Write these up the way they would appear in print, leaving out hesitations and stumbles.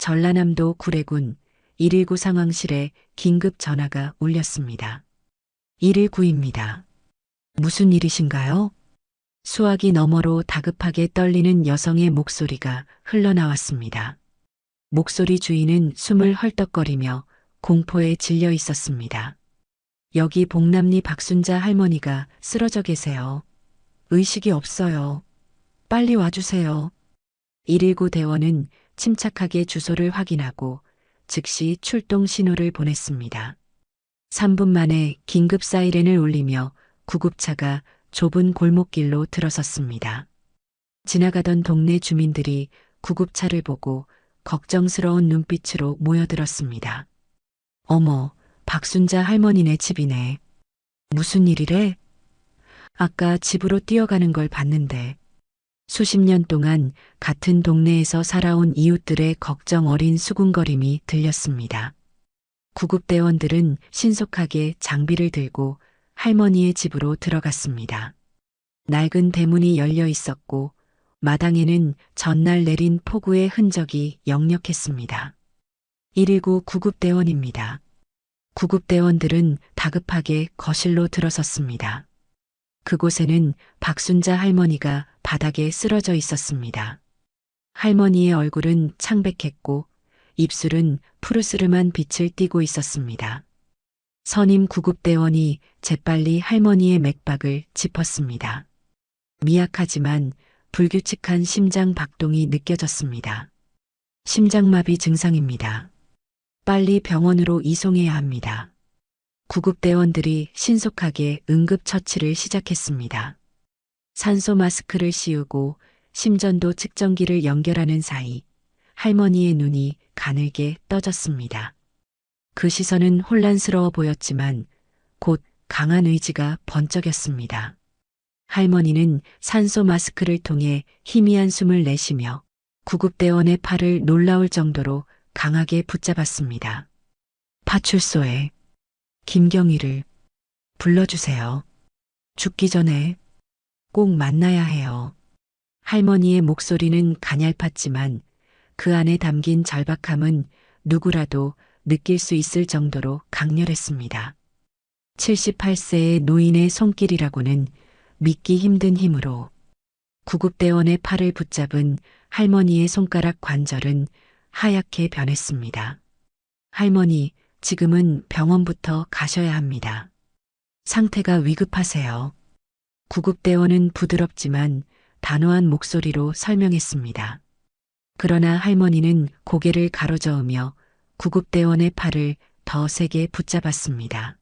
전라남도 구례군 119 상황실에 긴급 전화가 울렸습니다. 119입니다. 무슨 일이신가요? 수화기 너머로 다급하게 떨리는 여성의 목소리가 흘러나왔습니다. 목소리 주인은 숨을 헐떡거리며 공포에 질려 있었습니다. 여기 봉남리 박순자 할머니가 쓰러져 계세요. 의식이 없어요. 빨리 와주세요. 119 대원은 침착하게 주소를 확인하고 즉시 출동 신호를 보냈습니다. 3분 만에 긴급 사이렌을 울리며 구급차가 좁은 골목길로 들어섰습니다. 지나가던 동네 주민들이 구급차를 보고 걱정스러운 눈빛으로 모여들었습니다. 어머, 박순자 할머니네 집이네. 무슨 일이래? 아까 집으로 뛰어가는 걸 봤는데. 수십 년 동안 같은 동네에서 살아온 이웃들의 걱정 어린 수군거림이 들렸습니다. 구급대원들은 신속하게 장비를 들고 할머니의 집으로 들어갔습니다. 낡은 대문이 열려 있었고 마당에는 전날 내린 폭우의 흔적이 역력했습니다. 119 구급대원입니다. 구급대원들은 다급하게 거실로 들어섰습니다. 그곳에는 박순자 할머니가 바닥에 쓰러져 있었습니다. 할머니의 얼굴은 창백했고 입술은 푸르스름한 빛을 띠고 있었습니다. 선임 구급대원이 재빨리 할머니의 맥박을 짚었습니다. 미약하지만 불규칙한 심장 박동이 느껴졌습니다. 심장마비 증상입니다. 빨리 병원으로 이송해야 합니다. 구급대원들이 신속하게 응급처치를 시작했습니다. 산소 마스크를 씌우고 심전도 측정기를 연결하는 사이 할머니의 눈이 가늘게 떠졌습니다. 그 시선은 혼란스러워 보였지만 곧 강한 의지가 번쩍였습니다. 할머니는 산소 마스크를 통해 희미한 숨을 내쉬며 구급대원의 팔을 놀라울 정도로 강하게 붙잡았습니다. 파출소에 김경희를 불러주세요. 죽기 전에 꼭 만나야 해요. 할머니의 목소리는 가냘팠지만 그 안에 담긴 절박함은 누구라도 느낄 수 있을 정도로 강렬했습니다. 78세의 노인의 손길이라고는 믿기 힘든 힘으로 구급대원의 팔을 붙잡은 할머니의 손가락 관절은 하얗게 변했습니다. 할머니, 지금은 병원부터 가셔야 합니다. 상태가 위급하세요. 구급대원은 부드럽지만 단호한 목소리로 설명했습니다. 그러나 할머니는 고개를 가로저으며 구급대원의 팔을 더 세게 붙잡았습니다.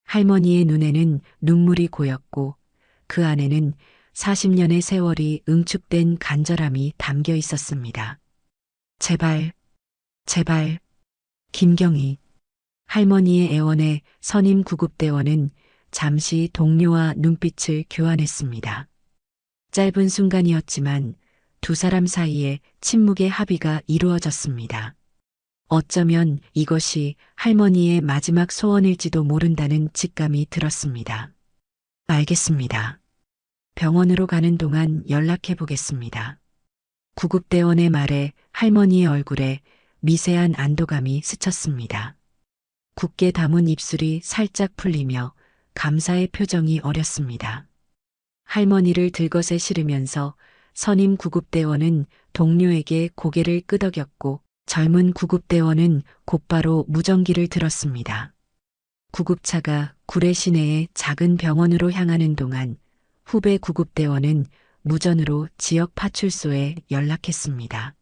할머니의 눈에는 눈물이 고였고 그 안에는 40년의 세월이 응축된 간절함이 담겨 있었습니다. 제발, 제발, 김경희. 할머니의 애원에 선임 구급대원은 잠시 동료와 눈빛을 교환했습니다. 짧은 순간이었지만 두 사람 사이에 침묵의 합의가 이루어졌습니다. 어쩌면 이것이 할머니의 마지막 소원일지도 모른다는 직감이 들었습니다. 알겠습니다. 병원으로 가는 동안 연락해 보겠습니다. 구급대원의 말에 할머니의 얼굴에 미세한 안도감이 스쳤습니다. 굳게 담은 입술이 살짝 풀리며 감사의 표정이 어렸습니다. 할머니를 들것에 실으면서 선임 구급대원은 동료에게 고개를 끄덕였고 젊은 구급대원은 곧바로 무전기를 들었습니다. 구급차가 구례 시내의 작은 병원으로 향하는 동안 후배 구급대원은 무전으로 지역 파출소에 연락했습니다.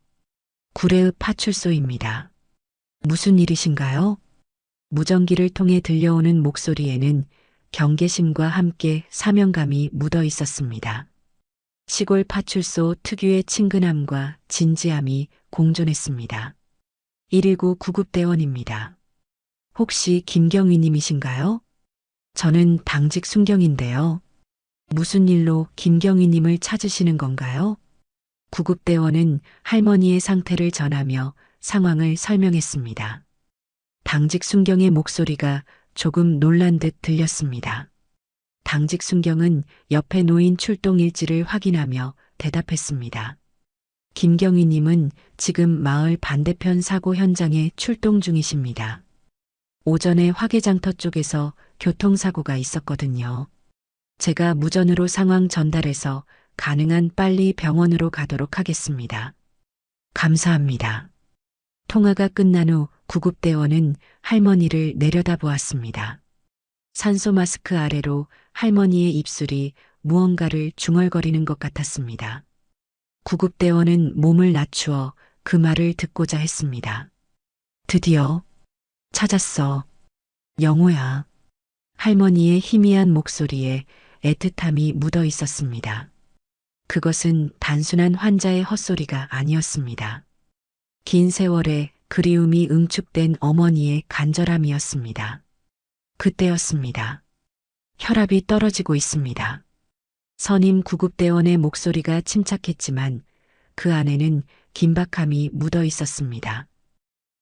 구례읍 파출소입니다. 무슨 일이신가요? 무전기를 통해 들려오는 목소리에는 경계심과 함께 사명감이 묻어 있었습니다. 시골 파출소 특유의 친근함과 진지함이 공존했습니다. 119 구급대원입니다. 혹시 김경희님이신가요? 저는 당직 순경인데요. 무슨 일로 김경희님을 찾으시는 건가요? 구급대원은 할머니의 상태를 전하며 상황을 설명했습니다. 당직 순경의 목소리가 조금 놀란 듯 들렸습니다. 당직 순경은 옆에 놓인 출동 일지를 확인하며 대답했습니다. 김경희님은 지금 마을 반대편 사고 현장에 출동 중이십니다. 오전에 화개장터 쪽에서 교통사고가 있었거든요. 제가 무전으로 상황 전달해서 가능한 빨리 병원으로 가도록 하겠습니다. 감사합니다. 통화가 끝난 후 구급대원은 할머니를 내려다보았습니다. 산소 마스크 아래로 할머니의 입술이 무언가를 중얼거리는 것 같았습니다. 구급대원은 몸을 낮추어 그 말을 듣고자 했습니다. 드디어 찾았어. 영호야. 할머니의 희미한 목소리에 애틋함이 묻어 있었습니다. 그것은 단순한 환자의 헛소리가 아니었습니다. 긴 세월의 그리움이 응축된 어머니의 간절함이었습니다. 그때였습니다. 혈압이 떨어지고 있습니다. 선임 구급대원의 목소리가 침착했지만 그 안에는 긴박함이 묻어 있었습니다.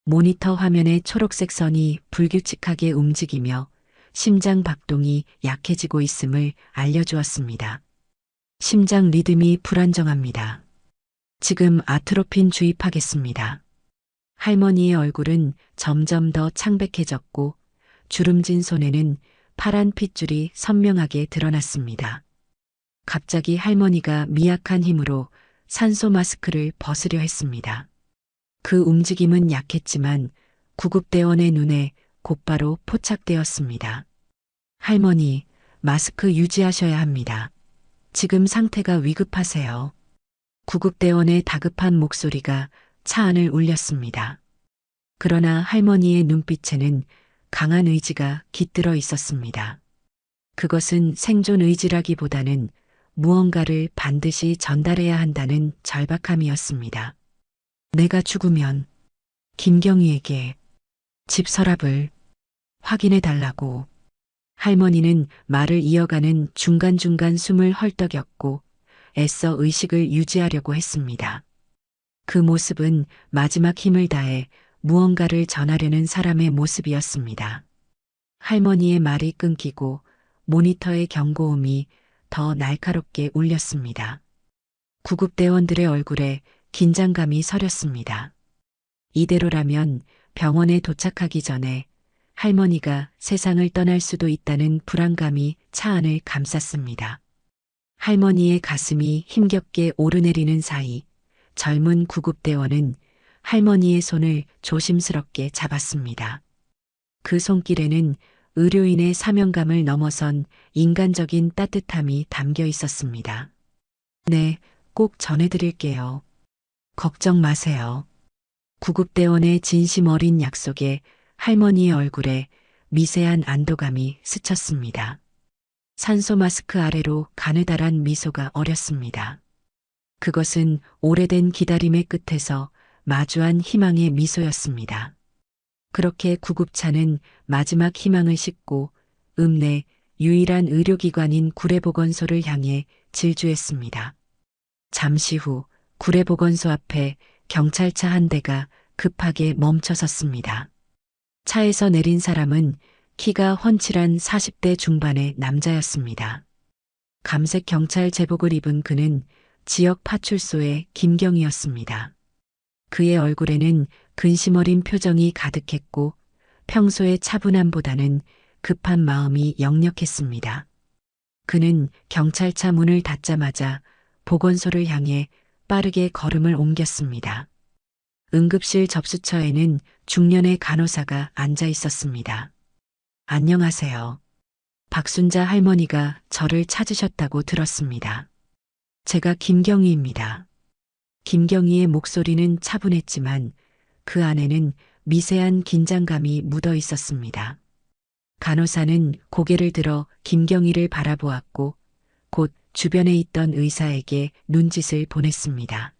모니터 화면의 초록색 선이 불규칙하게 움직이며 심장 박동이 약해지고 있음을 알려주었습니다. 심장 리듬이 불안정합니다. 지금 아트로핀 주입하겠습니다. 할머니의 얼굴은 점점 더 창백해졌고 주름진 손에는 파란 핏줄이 선명하게 드러났습니다. 갑자기 할머니가 미약한 힘으로 산소 마스크를 벗으려 했습니다. 그 움직임은 약했지만 구급대원의 눈에 곧바로 포착되었습니다. 할머니, 마스크 유지하셔야 합니다. 지금 상태가 위급하세요. 구급대원의 다급한 목소리가 차 안을 울렸습니다. 그러나 할머니의 눈빛에는 강한 의지가 깃들어 있었습니다. 그것은 생존 의지라기보다는 무언가를 반드시 전달해야 한다는 절박함이었습니다. 내가 죽으면 김경희에게 집 서랍을 확인해 달라고. 할머니는 말을 이어가는 중간중간 숨을 헐떡였고 애써 의식을 유지하려고 했습니다. 그 모습은 마지막 힘을 다해 무언가를 전하려는 사람의 모습이었습니다. 할머니의 말이 끊기고 모니터의 경고음이 더 날카롭게 울렸습니다. 구급대원들의 얼굴에 긴장감이 서렸습니다. 이대로라면 병원에 도착하기 전에 할머니가 세상을 떠날 수도 있다는 불안감이 차 안을 감쌌습니다. 할머니의 가슴이 힘겹게 오르내리는 사이 젊은 구급대원은 할머니의 손을 조심스럽게 잡았습니다. 그 손길에는 의료인의 사명감을 넘어선 인간적인 따뜻함이 담겨 있었습니다. 네, 꼭 전해드릴게요. 걱정 마세요. 구급대원의 진심 어린 약속에 할머니의 얼굴에 미세한 안도감이 스쳤습니다. 산소 마스크 아래로 가느다란 미소가 어렸습니다. 그것은 오래된 기다림의 끝에서 마주한 희망의 미소였습니다. 그렇게 구급차는 마지막 희망을 싣고 읍내 유일한 의료기관인 구례보건소를 향해 질주했습니다. 잠시 후 구례보건소 앞에 경찰차 한 대가 급하게 멈춰섰습니다. 차에서 내린 사람은 키가 훤칠한 40대 중반의 남자였습니다. 감색 경찰 제복을 입은 그는 지역 파출소의 김경희였습니다. 그의 얼굴에는 근심 어린 표정이 가득했고 평소의 차분함보다는 급한 마음이 역력했습니다. 그는 경찰차 문을 닫자마자 보건소를 향해 빠르게 걸음을 옮겼습니다. 응급실 접수처에는 중년의 간호사가 앉아 있었습니다. 안녕하세요. 박순자 할머니가 저를 찾으셨다고 들었습니다. 제가 김경희입니다. 김경희의 목소리는 차분했지만 그 안에는 미세한 긴장감이 묻어 있었습니다. 간호사는 고개를 들어 김경희를 바라보았고 곧 주변에 있던 의사에게 눈짓을 보냈습니다.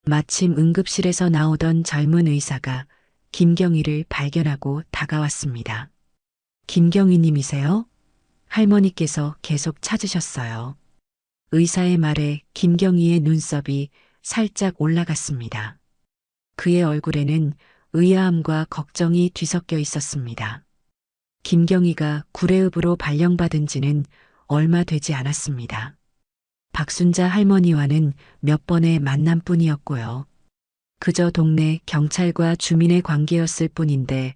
마침 응급실에서 나오던 젊은 의사가 김경희를 발견하고 다가왔습니다. 김경희님이세요? 할머니께서 계속 찾으셨어요. 의사의 말에 김경희의 눈썹이 살짝 올라갔습니다. 그의 얼굴에는 의아함과 걱정이 뒤섞여 있었습니다. 김경희가 구례읍으로 발령받은 지는 얼마 되지 않았습니다. 박순자 할머니와는 몇 번의 만남뿐이었고요. 그저 동네 경찰과 주민의 관계였을 뿐인데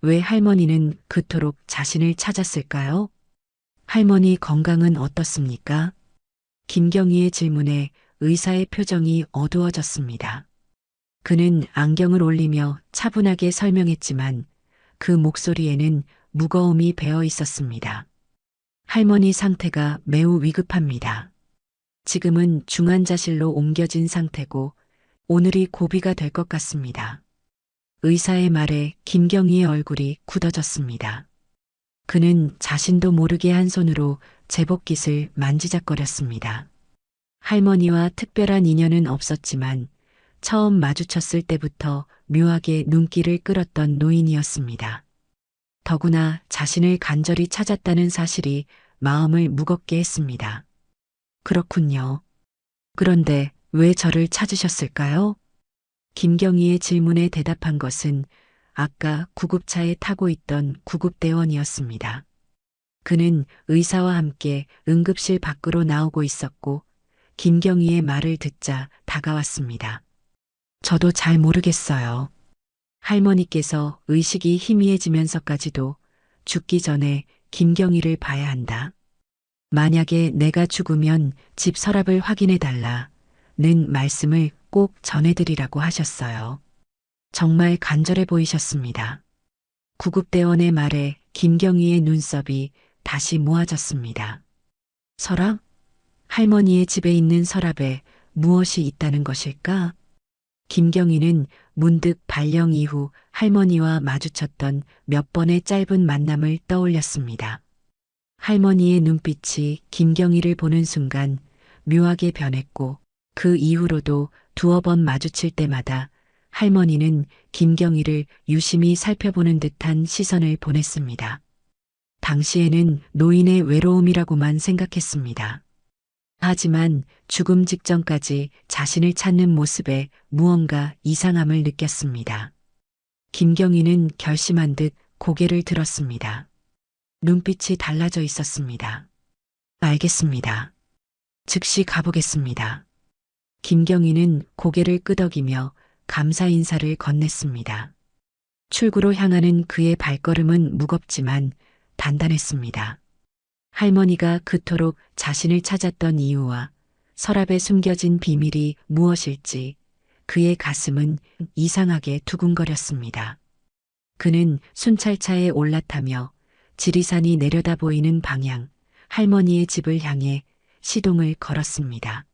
왜 할머니는 그토록 자신을 찾았을까요? 할머니 건강은 어떻습니까? 김경희의 질문에 의사의 표정이 어두워졌습니다. 그는 안경을 올리며 차분하게 설명했지만 그 목소리에는 무거움이 배어 있었습니다. 할머니 상태가 매우 위급합니다. 지금은 중환자실로 옮겨진 상태고 오늘이 고비가 될 것 같습니다. 의사의 말에 김경희의 얼굴이 굳어졌습니다. 그는 자신도 모르게 한 손으로 제복깃을 만지작거렸습니다. 할머니와 특별한 인연은 없었지만 처음 마주쳤을 때부터 묘하게 눈길을 끌었던 노인이었습니다. 더구나 자신을 간절히 찾았다는 사실이 마음을 무겁게 했습니다. 그렇군요. 그런데 왜 저를 찾으셨을까요? 김경희의 질문에 대답한 것은 아까 구급차에 타고 있던 구급대원이었습니다. 그는 의사와 함께 응급실 밖으로 나오고 있었고 김경희의 말을 듣자 다가왔습니다. 저도 잘 모르겠어요. 할머니께서 의식이 희미해지면서까지도 죽기 전에 김경희를 봐야 한다. 만약에 내가 죽으면 집 서랍을 확인해 달라는 말씀을 꼭 전해드리라고 하셨어요. 정말 간절해 보이셨습니다. 구급대원의 말에 김경희의 눈썹이 다시 모아졌습니다. 서랍? 할머니의 집에 있는 서랍에 무엇이 있다는 것일까? 김경희는 문득 발령 이후 할머니와 마주쳤던 몇 번의 짧은 만남을 떠올렸습니다. 할머니의 눈빛이 김경희를 보는 순간 묘하게 변했고 그 이후로도 두어 번 마주칠 때마다 할머니는 김경희를 유심히 살펴보는 듯한 시선을 보냈습니다. 당시에는 노인의 외로움이라고만 생각했습니다. 하지만 죽음 직전까지 자신을 찾는 모습에 무언가 이상함을 느꼈습니다. 김경희는 결심한 듯 고개를 들었습니다. 눈빛이 달라져 있었습니다. 알겠습니다. 즉시 가보겠습니다. 김경희는 고개를 끄덕이며 감사 인사를 건넸습니다. 출구로 향하는 그의 발걸음은 무겁지만 단단했습니다. 할머니가 그토록 자신을 찾았던 이유와 서랍에 숨겨진 비밀이 무엇일지 그의 가슴은 이상하게 두근거렸습니다. 그는 순찰차에 올라타며 지리산이 내려다 보이는 방향, 할머니의 집을 향해 시동을 걸었습니다.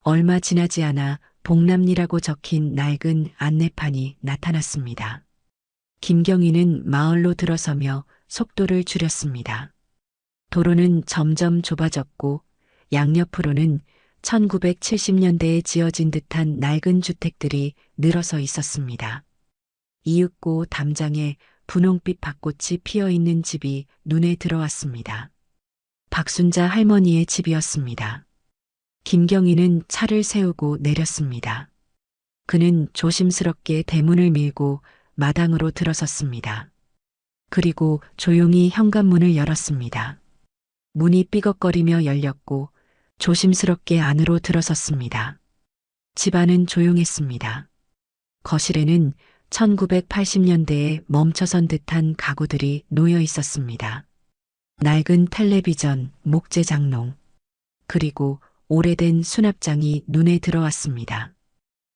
얼마 지나지 않아 복남리라고 적힌 낡은 안내판이 나타났습니다. 김경희는 마을로 들어서며 속도를 줄였습니다. 도로는 점점 좁아졌고 양옆으로는 1970년대에 지어진 듯한 낡은 주택들이 늘어서 있었습니다. 이윽고 담장에 분홍빛 밭꽃이 피어있는 집이 눈에 들어왔습니다. 박순자 할머니의 집이었습니다. 김경희는 차를 세우고 내렸습니다. 그는 조심스럽게 대문을 밀고 마당으로 들어섰습니다. 그리고 조용히 현관문을 열었습니다. 문이 삐걱거리며 열렸고 조심스럽게 안으로 들어섰습니다. 집안은 조용했습니다. 거실에는 1980년대에 멈춰선 듯한 가구들이 놓여 있었습니다. 낡은 텔레비전, 목재 장롱, 그리고 오래된 수납장이 눈에 들어왔습니다.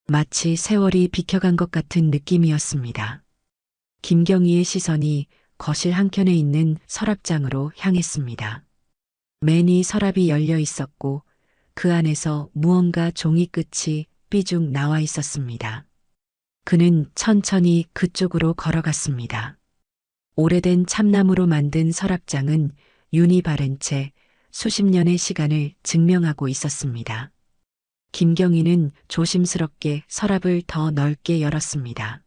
마치 세월이 비켜간 것 같은 느낌이었습니다. 김경희의 시선이 거실 한켠에 있는 서랍장으로 향했습니다. 매니 서랍이 열려 있었고 그 안에서 무언가 종이 끝이 삐죽 나와 있었습니다. 그는 천천히 그쪽으로 걸어갔습니다. 오래된 참나무로 만든 서랍장은 윤이 바른 채 수십 년의 시간을 증명하고 있었습니다. 김경희는 조심스럽게 서랍을 더 넓게 열었습니다.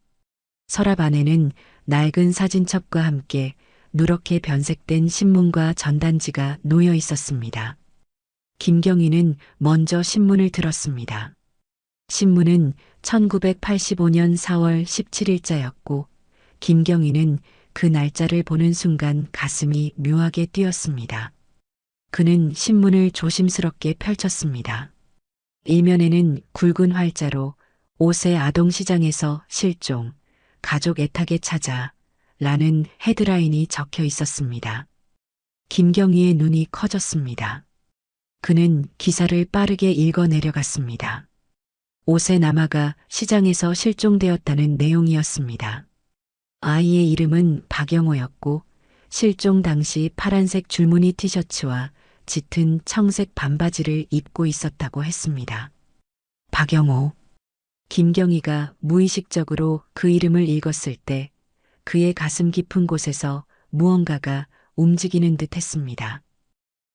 서랍 안에는 낡은 사진첩과 함께 누렇게 변색된 신문과 전단지가 놓여 있었습니다. 김경희는 먼저 신문을 들었습니다. 신문은 1985년 4월 17일자였고 김경희는 그 날짜를 보는 순간 가슴이 묘하게 뛰었습니다. 그는 신문을 조심스럽게 펼쳤습니다. 일면에는 굵은 활자로 옷의 아동시장에서 실종, 가족 애타게 찾아 라는 헤드라인이 적혀 있었습니다. 김경희의 눈이 커졌습니다. 그는 기사를 빠르게 읽어 내려갔습니다. 옷의 남아가 시장에서 실종되었다는 내용이었습니다. 아이의 이름은 박영호였고 실종 당시 파란색 줄무늬 티셔츠와 짙은 청색 반바지를 입고 있었다고 했습니다. 박영호. 김경희가 무의식적으로 그 이름을 읽었을 때 그의 가슴 깊은 곳에서 무언가가 움직이는 듯 했습니다.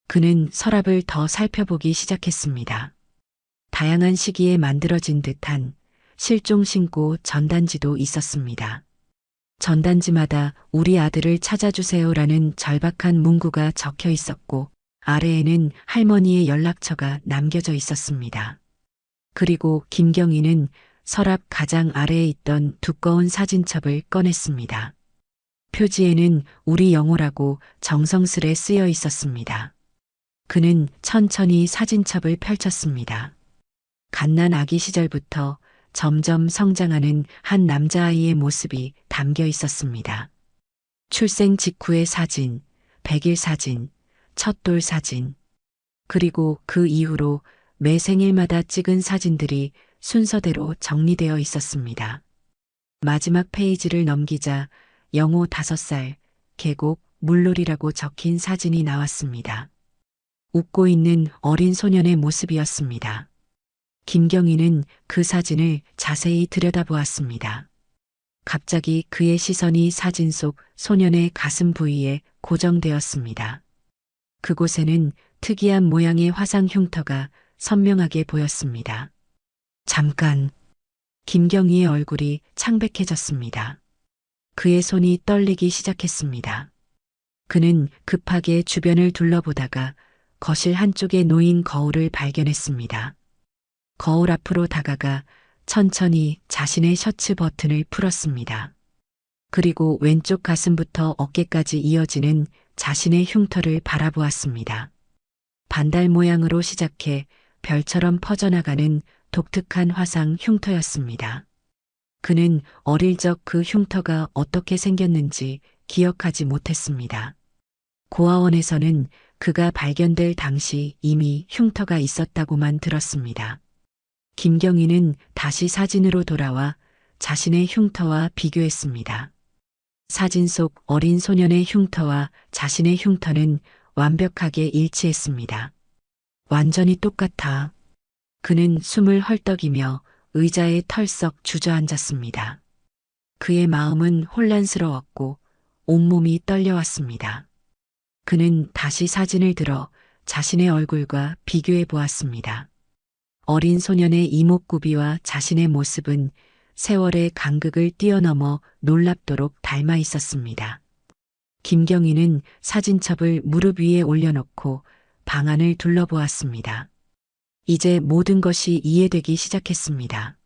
그는 서랍을 더 살펴보기 시작했습니다. 다양한 시기에 만들어진 듯한 실종 신고 전단지도 있었습니다. 전단지마다 우리 아들을 찾아주세요라는 절박한 문구가 적혀 있었고 아래에는 할머니의 연락처가 남겨져 있었습니다. 그리고 김경희는 서랍 가장 아래에 있던 두꺼운 사진첩을 꺼냈습니다. 표지에는 우리 영호라고 정성스레 쓰여 있었습니다. 그는 천천히 사진첩을 펼쳤습니다. 갓난 아기 시절부터 점점 성장하는 한 남자아이의 모습이 담겨 있었습니다. 출생 직후의 사진, 100일 사진, 첫돌 사진, 그리고 그 이후로 매 생일마다 찍은 사진들이 순서대로 정리되어 있었습니다. 마지막 페이지를 넘기자 영호 5살, 계곡, 물놀이라고 적힌 사진이 나왔습니다. 웃고 있는 어린 소년의 모습이었습니다. 김경희는 그 사진을 자세히 들여다보았습니다. 갑자기 그의 시선이 사진 속 소년의 가슴 부위에 고정되었습니다. 그곳에는 특이한 모양의 화상 흉터가 선명하게 보였습니다. 잠깐, 김경희의 얼굴이 창백해졌습니다. 그의 손이 떨리기 시작했습니다. 그는 급하게 주변을 둘러보다가 거실 한쪽에 놓인 거울을 발견했습니다. 거울 앞으로 다가가 천천히 자신의 셔츠 버튼을 풀었습니다. 그리고 왼쪽 가슴부터 어깨까지 이어지는 자신의 흉터를 바라보았습니다. 반달 모양으로 시작해 별처럼 퍼져나가는 독특한 화상 흉터였습니다. 그는 어릴 적 그 흉터가 어떻게 생겼는지 기억하지 못했습니다. 고아원에서는 그가 발견될 당시 이미 흉터가 있었다고만 들었습니다. 김경희는 다시 사진으로 돌아와 자신의 흉터와 비교했습니다. 사진 속 어린 소년의 흉터와 자신의 흉터는 완벽하게 일치했습니다. 완전히 똑같아. 그는 숨을 헐떡이며 의자에 털썩 주저앉았습니다. 그의 마음은 혼란스러웠고 온몸이 떨려왔습니다. 그는 다시 사진을 들어 자신의 얼굴과 비교해 보았습니다. 어린 소년의 이목구비와 자신의 모습은 세월의 간극을 뛰어넘어 놀랍도록 닮아 있었습니다. 김경희는 사진첩을 무릎 위에 올려놓고 방안을 둘러보았습니다. 이제 모든 것이 이해되기 시작했습니다.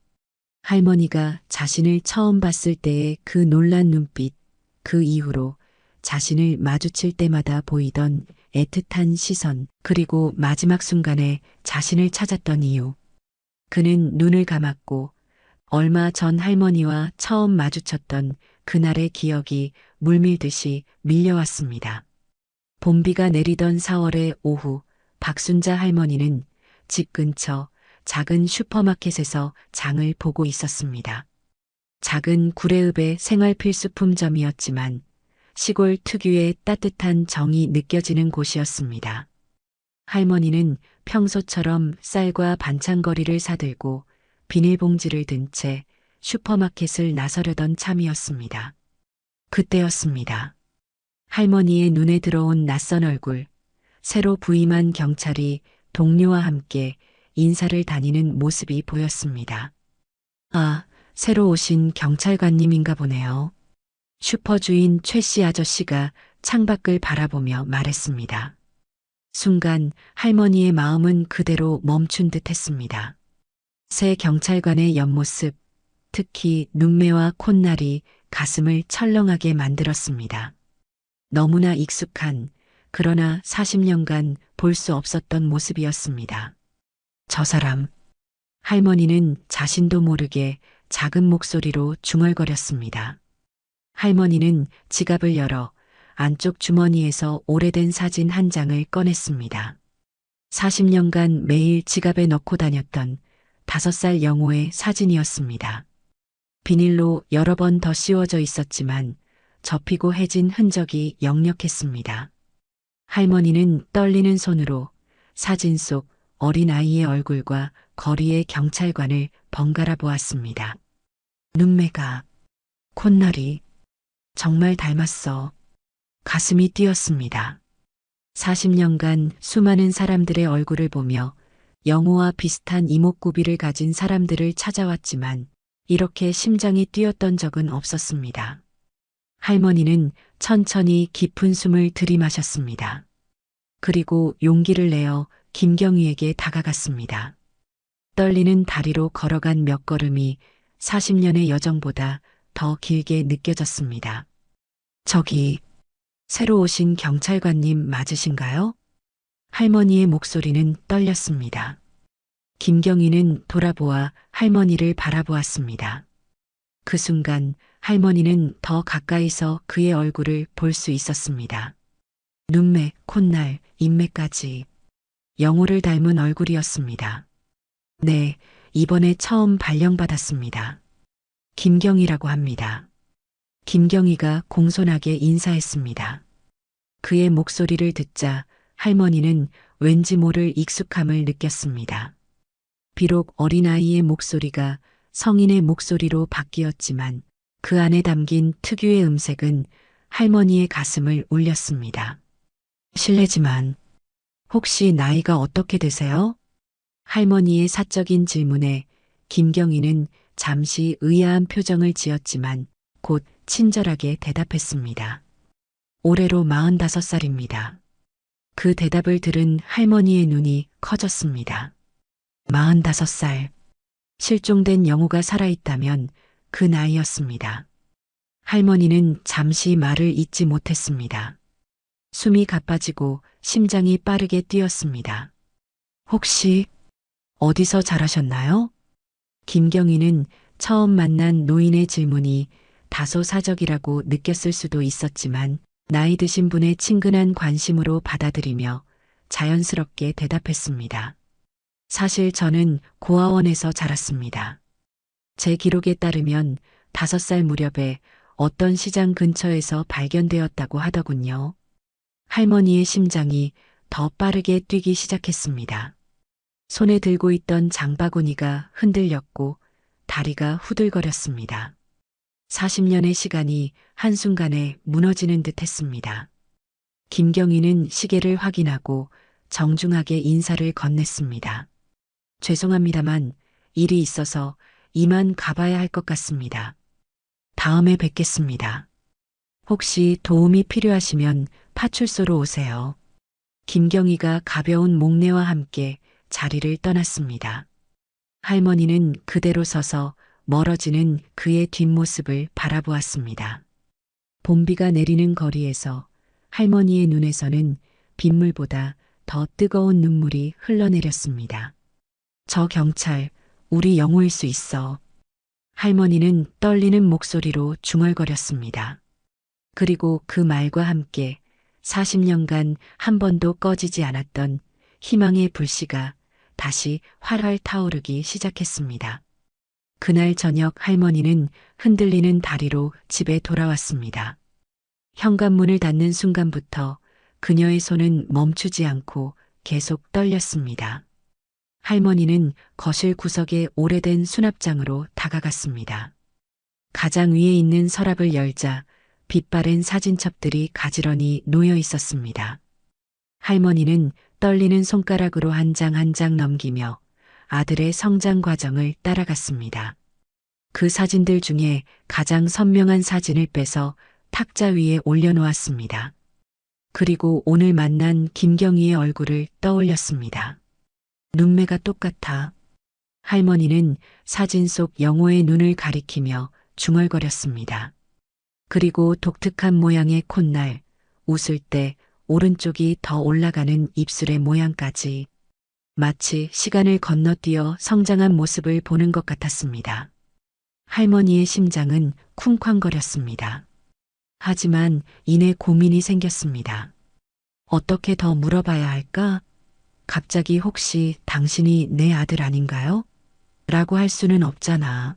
할머니가 자신을 처음 봤을 때의 그 놀란 눈빛, 그 이후로 자신을 마주칠 때마다 보이던 애틋한 시선, 그리고 마지막 순간에 자신을 찾았던 이유. 그는 눈을 감았고 얼마 전 할머니와 처음 마주쳤던 그날의 기억이 물밀듯이 밀려왔습니다. 봄비가 내리던 4월의 오후, 박순자 할머니는 집 근처 작은 슈퍼마켓에서 장을 보고 있었습니다. 작은 구례읍의 생활필수품점이었지만 시골 특유의 따뜻한 정이 느껴지는 곳이었습니다. 할머니는 평소처럼 쌀과 반찬거리를 사들고 비닐봉지를 든 채 슈퍼마켓을 나서려던 참이었습니다. 그때였습니다. 할머니의 눈에 들어온 낯선 얼굴, 새로 부임한 경찰이 동료와 함께 인사를 다니는 모습이 보였습니다. 아, 새로 오신 경찰관님인가 보네요. 슈퍼 주인 최 씨 아저씨가 창밖을 바라보며 말했습니다. 순간 할머니의 마음은 그대로 멈춘 듯 했습니다. 새 경찰관의 옆모습, 특히 눈매와 콧날이 가슴을 철렁하게 만들었습니다. 너무나 익숙한 그러나 40년간 볼 수 없었던 모습이었습니다. 저 사람. 할머니는 자신도 모르게 작은 목소리로 중얼거렸습니다. 할머니는 지갑을 열어 안쪽 주머니에서 오래된 사진 한 장을 꺼냈습니다. 40년간 매일 지갑에 넣고 다녔던 5살 영호의 사진이었습니다. 비닐로 여러 번 더 씌워져 있었지만 접히고 해진 흔적이 역력했습니다. 할머니는 떨리는 손으로 사진 속 어린아이의 얼굴과 거리의 경찰관을 번갈아 보았습니다. 눈매가, 콧날이 정말 닮았어. 가슴이 뛰었습니다. 40년간 수많은 사람들의 얼굴을 보며 영호와 비슷한 이목구비를 가진 사람들을 찾아왔지만 이렇게 심장이 뛰었던 적은 없었습니다. 할머니는 천천히 깊은 숨을 들이마셨습니다. 그리고 용기를 내어 김경희에게 다가갔습니다. 떨리는 다리로 걸어간 몇 걸음이 40년의 여정보다 더 길게 느껴졌습니다. 저기, 새로 오신 경찰관님 맞으신가요? 할머니의 목소리는 떨렸습니다. 김경희는 돌아보아 할머니를 바라보았습니다. 그 순간 할머니는 더 가까이서 그의 얼굴을 볼 수 있었습니다. 눈매, 콧날, 인매까지 영호를 닮은 얼굴이었습니다. 네, 이번에 처음 발령받았습니다. 김경희라고 합니다. 김경희가 공손하게 인사했습니다. 그의 목소리를 듣자 할머니는 왠지 모를 익숙함을 느꼈습니다. 비록 어린아이의 목소리가 성인의 목소리로 바뀌었지만 그 안에 담긴 특유의 음색은 할머니의 가슴을 울렸습니다. 실례지만 혹시 나이가 어떻게 되세요? 할머니의 사적인 질문에 김경희는 잠시 의아한 표정을 지었지만 곧 친절하게 대답했습니다. 올해로 45살입니다. 그 대답을 들은 할머니의 눈이 커졌습니다. 45살. 실종된 영호가 살아있다면 그 나이였습니다. 할머니는 잠시 말을 잇지 못했습니다. 숨이 가빠지고 심장이 빠르게 뛰었습니다. 혹시 어디서 자라셨나요? 김경희는 처음 만난 노인의 질문이 다소 사적이라고 느꼈을 수도 있었지만 나이 드신 분의 친근한 관심으로 받아들이며 자연스럽게 대답했습니다. 사실 저는 고아원에서 자랐습니다. 제 기록에 따르면 5살 무렵에 어떤 시장 근처에서 발견되었다고 하더군요. 할머니의 심장이 더 빠르게 뛰기 시작했습니다. 손에 들고 있던 장바구니가 흔들렸고 다리가 후들거렸습니다. 40년의 시간이 한순간에 무너지는 듯 했습니다. 김경희는 시계를 확인하고 정중하게 인사를 건넸습니다. 죄송합니다만 일이 있어서 이만 가봐야 할 것 같습니다. 다음에 뵙겠습니다. 혹시 도움이 필요하시면 파출소로 오세요. 김경희가 가벼운 목례와 함께 자리를 떠났습니다. 할머니는 그대로 서서 멀어지는 그의 뒷모습을 바라보았습니다. 봄비가 내리는 거리에서 할머니의 눈에서는 빗물보다 더 뜨거운 눈물이 흘러내렸습니다. 저 경찰, 우리 영호일 수 있어. 할머니는 떨리는 목소리로 중얼거렸습니다. 그리고 그 말과 함께 40년간 한 번도 꺼지지 않았던 희망의 불씨가 다시 활활 타오르기 시작했습니다. 그날 저녁 할머니는 흔들리는 다리로 집에 돌아왔습니다. 현관문을 닫는 순간부터 그녀의 손은 멈추지 않고 계속 떨렸습니다. 할머니는 거실 구석의 오래된 수납장으로 다가갔습니다. 가장 위에 있는 서랍을 열자 빛바랜 사진첩들이 가지런히 놓여 있었습니다. 할머니는 떨리는 손가락으로 한 장 한 장 넘기며 아들의 성장 과정을 따라갔습니다. 그 사진들 중에 가장 선명한 사진을 빼서 탁자 위에 올려놓았습니다. 그리고 오늘 만난 김경희의 얼굴을 떠올렸습니다. 눈매가 똑같아. 할머니는 사진 속 영호의 눈을 가리키며 중얼거렸습니다. 그리고 독특한 모양의 콧날, 웃을 때 오른쪽이 더 올라가는 입술의 모양까지 마치 시간을 건너뛰어 성장한 모습을 보는 것 같았습니다. 할머니의 심장은 쿵쾅거렸습니다. 하지만 이내 고민이 생겼습니다. 어떻게 더 물어봐야 할까? 갑자기 혹시 당신이 내 아들 아닌가요? 라고 할 수는 없잖아.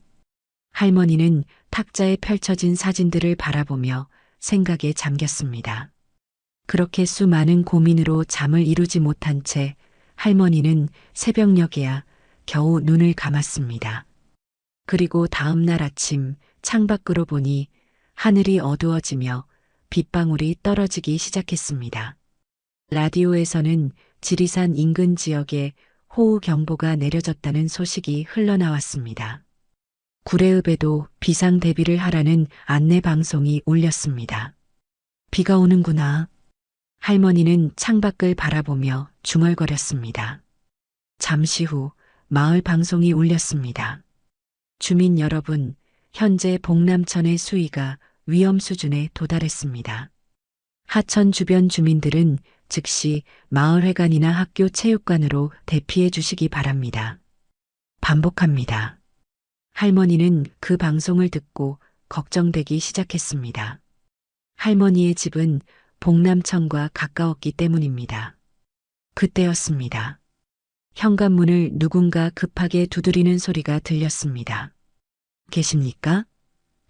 할머니는 탁자에 펼쳐진 사진들을 바라보며 생각에 잠겼습니다. 그렇게 수많은 고민으로 잠을 이루지 못한 채 할머니는 새벽녘에야 겨우 눈을 감았습니다. 그리고 다음 날 아침 창밖으로 보니 하늘이 어두워지며 빗방울이 떨어지기 시작했습니다. 라디오에서는 지리산 인근 지역에 호우경보가 내려졌다는 소식이 흘러나왔습니다. 구례읍에도 비상 대비를 하라는 안내 방송이 울렸습니다. 비가 오는구나. 할머니는 창밖을 바라보며 중얼거렸습니다. 잠시 후 마을 방송이 울렸습니다. 주민 여러분, 현재 복남천의 수위가 위험 수준에 도달했습니다. 하천 주변 주민들은 즉시 마을회관이나 학교 체육관으로 대피해 주시기 바랍니다. 반복합니다. 할머니는 그 방송을 듣고 걱정되기 시작했습니다. 할머니의 집은 복남천과 가까웠기 때문입니다. 그때였습니다. 현관문을 누군가 급하게 두드리는 소리가 들렸습니다. 계십니까?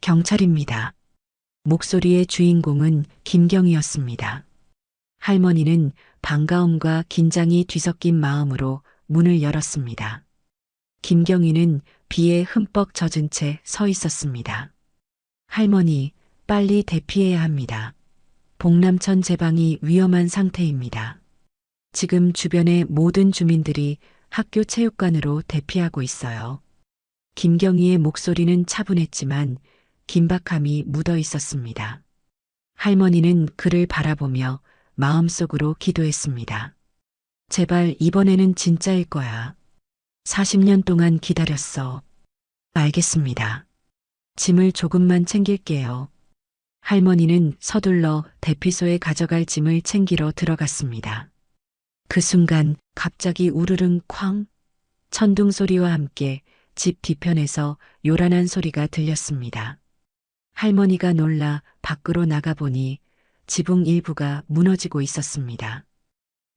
경찰입니다. 목소리의 주인공은 김경이었습니다. 할머니는 반가움과 긴장이 뒤섞인 마음으로 문을 열었습니다. 김경이는 비에 흠뻑 젖은 채 서 있었습니다. 할머니, 빨리 대피해야 합니다. 복남천 제방이 위험한 상태입니다. 지금 주변의 모든 주민들이 학교 체육관으로 대피하고 있어요. 김경희의 목소리는 차분했지만 긴박함이 묻어 있었습니다. 할머니는 그를 바라보며 마음속으로 기도했습니다. 제발 이번에는 진짜일 거야. 40년 동안 기다렸어. 알겠습니다. 짐을 조금만 챙길게요. 할머니는 서둘러 대피소에 가져갈 짐을 챙기러 들어갔습니다. 그 순간 갑자기 우르릉 쾅 천둥 소리와 함께 집 뒤편에서 요란한 소리가 들렸습니다. 할머니가 놀라 밖으로 나가보니 지붕 일부가 무너지고 있었습니다.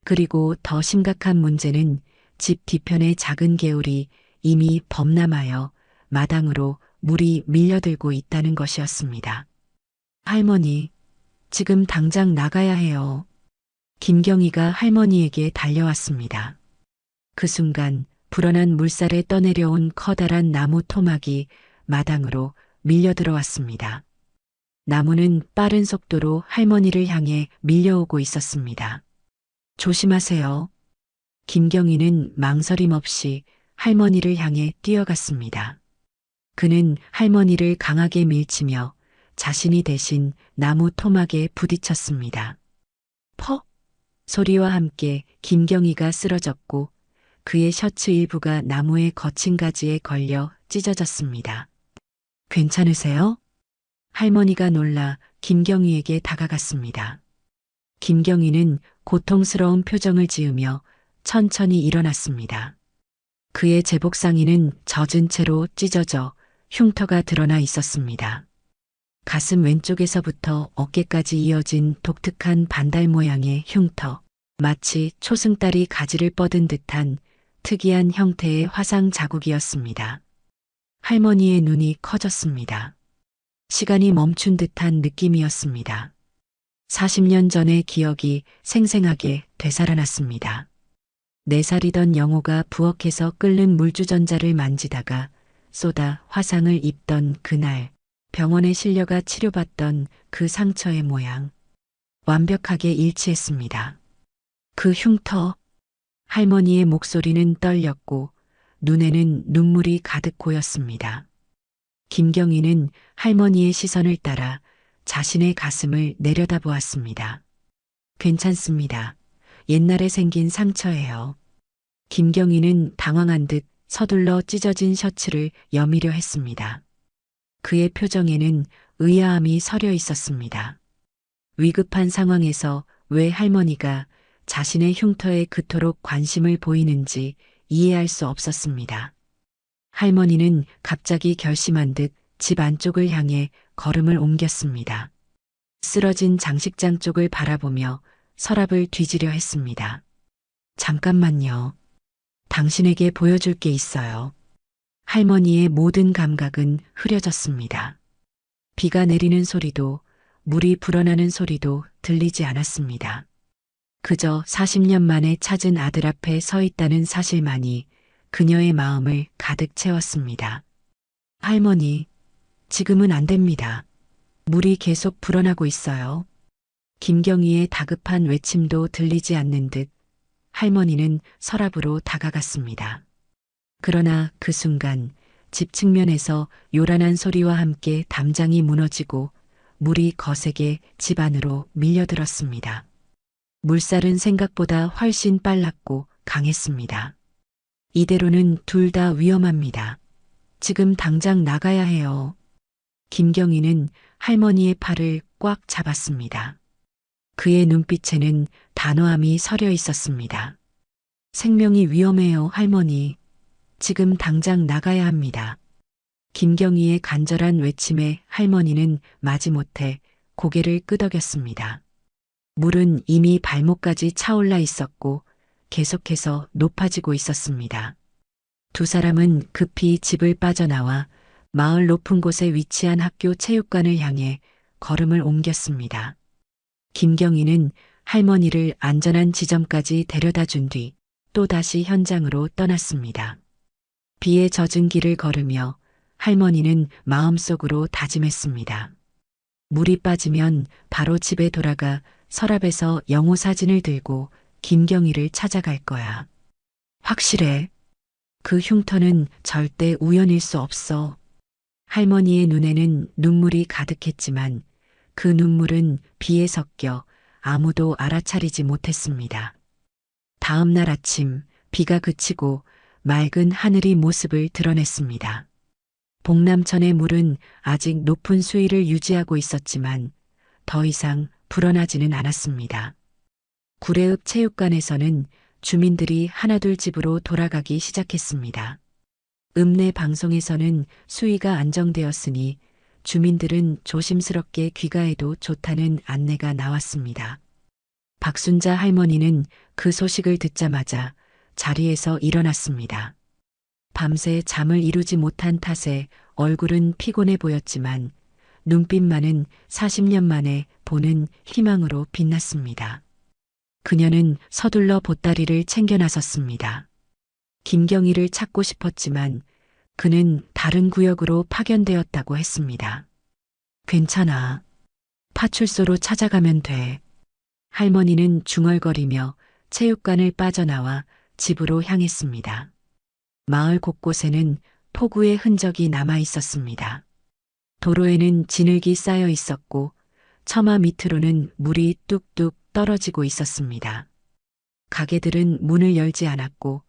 그리고 더 심각한 문제는 집 뒤편의 작은 개울이 이미 범람하여 마당으로 물이 밀려들고 있다는 것이었습니다. 할머니, 지금 당장 나가야 해요. 김경희가 할머니에게 달려왔습니다. 그 순간 불어난 물살에 떠내려온 커다란 나무 토막이 마당으로 밀려들어왔습니다. 나무는 빠른 속도로 할머니를 향해 밀려오고 있었습니다. 조심하세요. 김경희는 망설임 없이 할머니를 향해 뛰어갔습니다. 그는 할머니를 강하게 밀치며 자신이 대신 나무 토막에 부딪혔습니다. 퍽! 소리와 함께 김경희가 쓰러졌고 그의 셔츠 일부가 나무의 거친 가지에 걸려 찢어졌습니다. 괜찮으세요? 할머니가 놀라 김경희에게 다가갔습니다. 김경희는 고통스러운 표정을 지으며 천천히 일어났습니다. 그의 제복 상의는 젖은 채로 찢어져 흉터가 드러나 있었습니다. 가슴 왼쪽에서부터 어깨까지 이어진 독특한 반달 모양의 흉터, 마치 초승달이 가지를 뻗은 듯한 특이한 형태의 화상 자국이었습니다. 할머니의 눈이 커졌습니다. 시간이 멈춘 듯한 느낌이었습니다. 40년 전의 기억이 생생하게 되살아났습니다. 4살이던 영호가 부엌에서 끓는 물주전자를 만지다가 쏟아 화상을 입던 그날, 병원에 실려가 치료받던 그 상처의 모양, 완벽하게 일치했습니다. 그 흉터, 할머니의 목소리는 떨렸고 눈에는 눈물이 가득 고였습니다. 김경희는 할머니의 시선을 따라 자신의 가슴을 내려다보았습니다. 괜찮습니다. 옛날에 생긴 상처예요. 김경희는 당황한 듯 서둘러 찢어진 셔츠를 여미려 했습니다. 그의 표정에는 의아함이 서려 있었습니다. 위급한 상황에서 왜 할머니가 자신의 흉터에 그토록 관심을 보이는지 이해할 수 없었습니다. 할머니는 갑자기 결심한 듯 집 안쪽을 향해 걸음을 옮겼습니다. 쓰러진 장식장 쪽을 바라보며 서랍을 뒤지려 했습니다. 잠깐만요. 당신에게 보여줄 게 있어요. 할머니의 모든 감각은 흐려졌습니다. 비가 내리는 소리도 물이 불어나는 소리도 들리지 않았습니다. 그저 40년 만에 찾은 아들 앞에 서 있다는 사실만이 그녀의 마음을 가득 채웠습니다. 할머니, 지금은 안 됩니다. 물이 계속 불어나고 있어요. 김경희의 다급한 외침도 들리지 않는 듯 할머니는 서랍으로 다가갔습니다. 그러나 그 순간 집 측면에서 요란한 소리와 함께 담장이 무너지고 물이 거세게 집 안으로 밀려들었습니다. 물살은 생각보다 훨씬 빨랐고 강했습니다. 이대로는 둘 다 위험합니다. 지금 당장 나가야 해요. 김경희는 할머니의 팔을 꽉 잡았습니다. 그의 눈빛에는 단호함이 서려 있었습니다. 생명이 위험해요, 할머니. 지금 당장 나가야 합니다. 김경희의 간절한 외침에 할머니는 마지못해 고개를 끄덕였습니다. 물은 이미 발목까지 차올라 있었고 계속해서 높아지고 있었습니다. 두 사람은 급히 집을 빠져나와 마을 높은 곳에 위치한 학교 체육관을 향해 걸음을 옮겼습니다. 김경희는 할머니를 안전한 지점까지 데려다 준 뒤 또다시 현장으로 떠났습니다. 비에 젖은 길을 걸으며 할머니는 마음속으로 다짐했습니다. 물이 빠지면 바로 집에 돌아가 서랍에서 영호 사진을 들고 김경희를 찾아갈 거야. 확실해. 그 흉터는 절대 우연일 수 없어. 할머니의 눈에는 눈물이 가득했지만 그 눈물은 비에 섞여 아무도 알아차리지 못했습니다. 다음 날 아침 비가 그치고 맑은 하늘이 모습을 드러냈습니다. 복남천의 물은 아직 높은 수위를 유지하고 있었지만 더 이상 불어나지는 않았습니다. 구례읍 체육관에서는 주민들이 하나둘 집으로 돌아가기 시작했습니다. 읍내 방송에서는 수위가 안정되었으니 주민들은 조심스럽게 귀가해도 좋다는 안내가 나왔습니다. 박순자 할머니는 그 소식을 듣자마자 자리에서 일어났습니다. 밤새 잠을 이루지 못한 탓에 얼굴은 피곤해 보였지만 눈빛만은 40년 만에 보는 희망으로 빛났습니다. 그녀는 서둘러 보따리를 챙겨 나섰습니다. 김경희를 찾고 싶었지만 그는 다른 구역으로 파견되었다고 했습니다. 괜찮아. 파출소로 찾아가면 돼. 할머니는 중얼거리며 체육관을 빠져나와 집으로 향했습니다. 마을 곳곳에는 폭우의 흔적이 남아 있었습니다. 도로에는 진흙이 쌓여 있었고 처마 밑으로는 물이 뚝뚝 떨어지고 있었습니다. 가게들은 문을 열지 않았고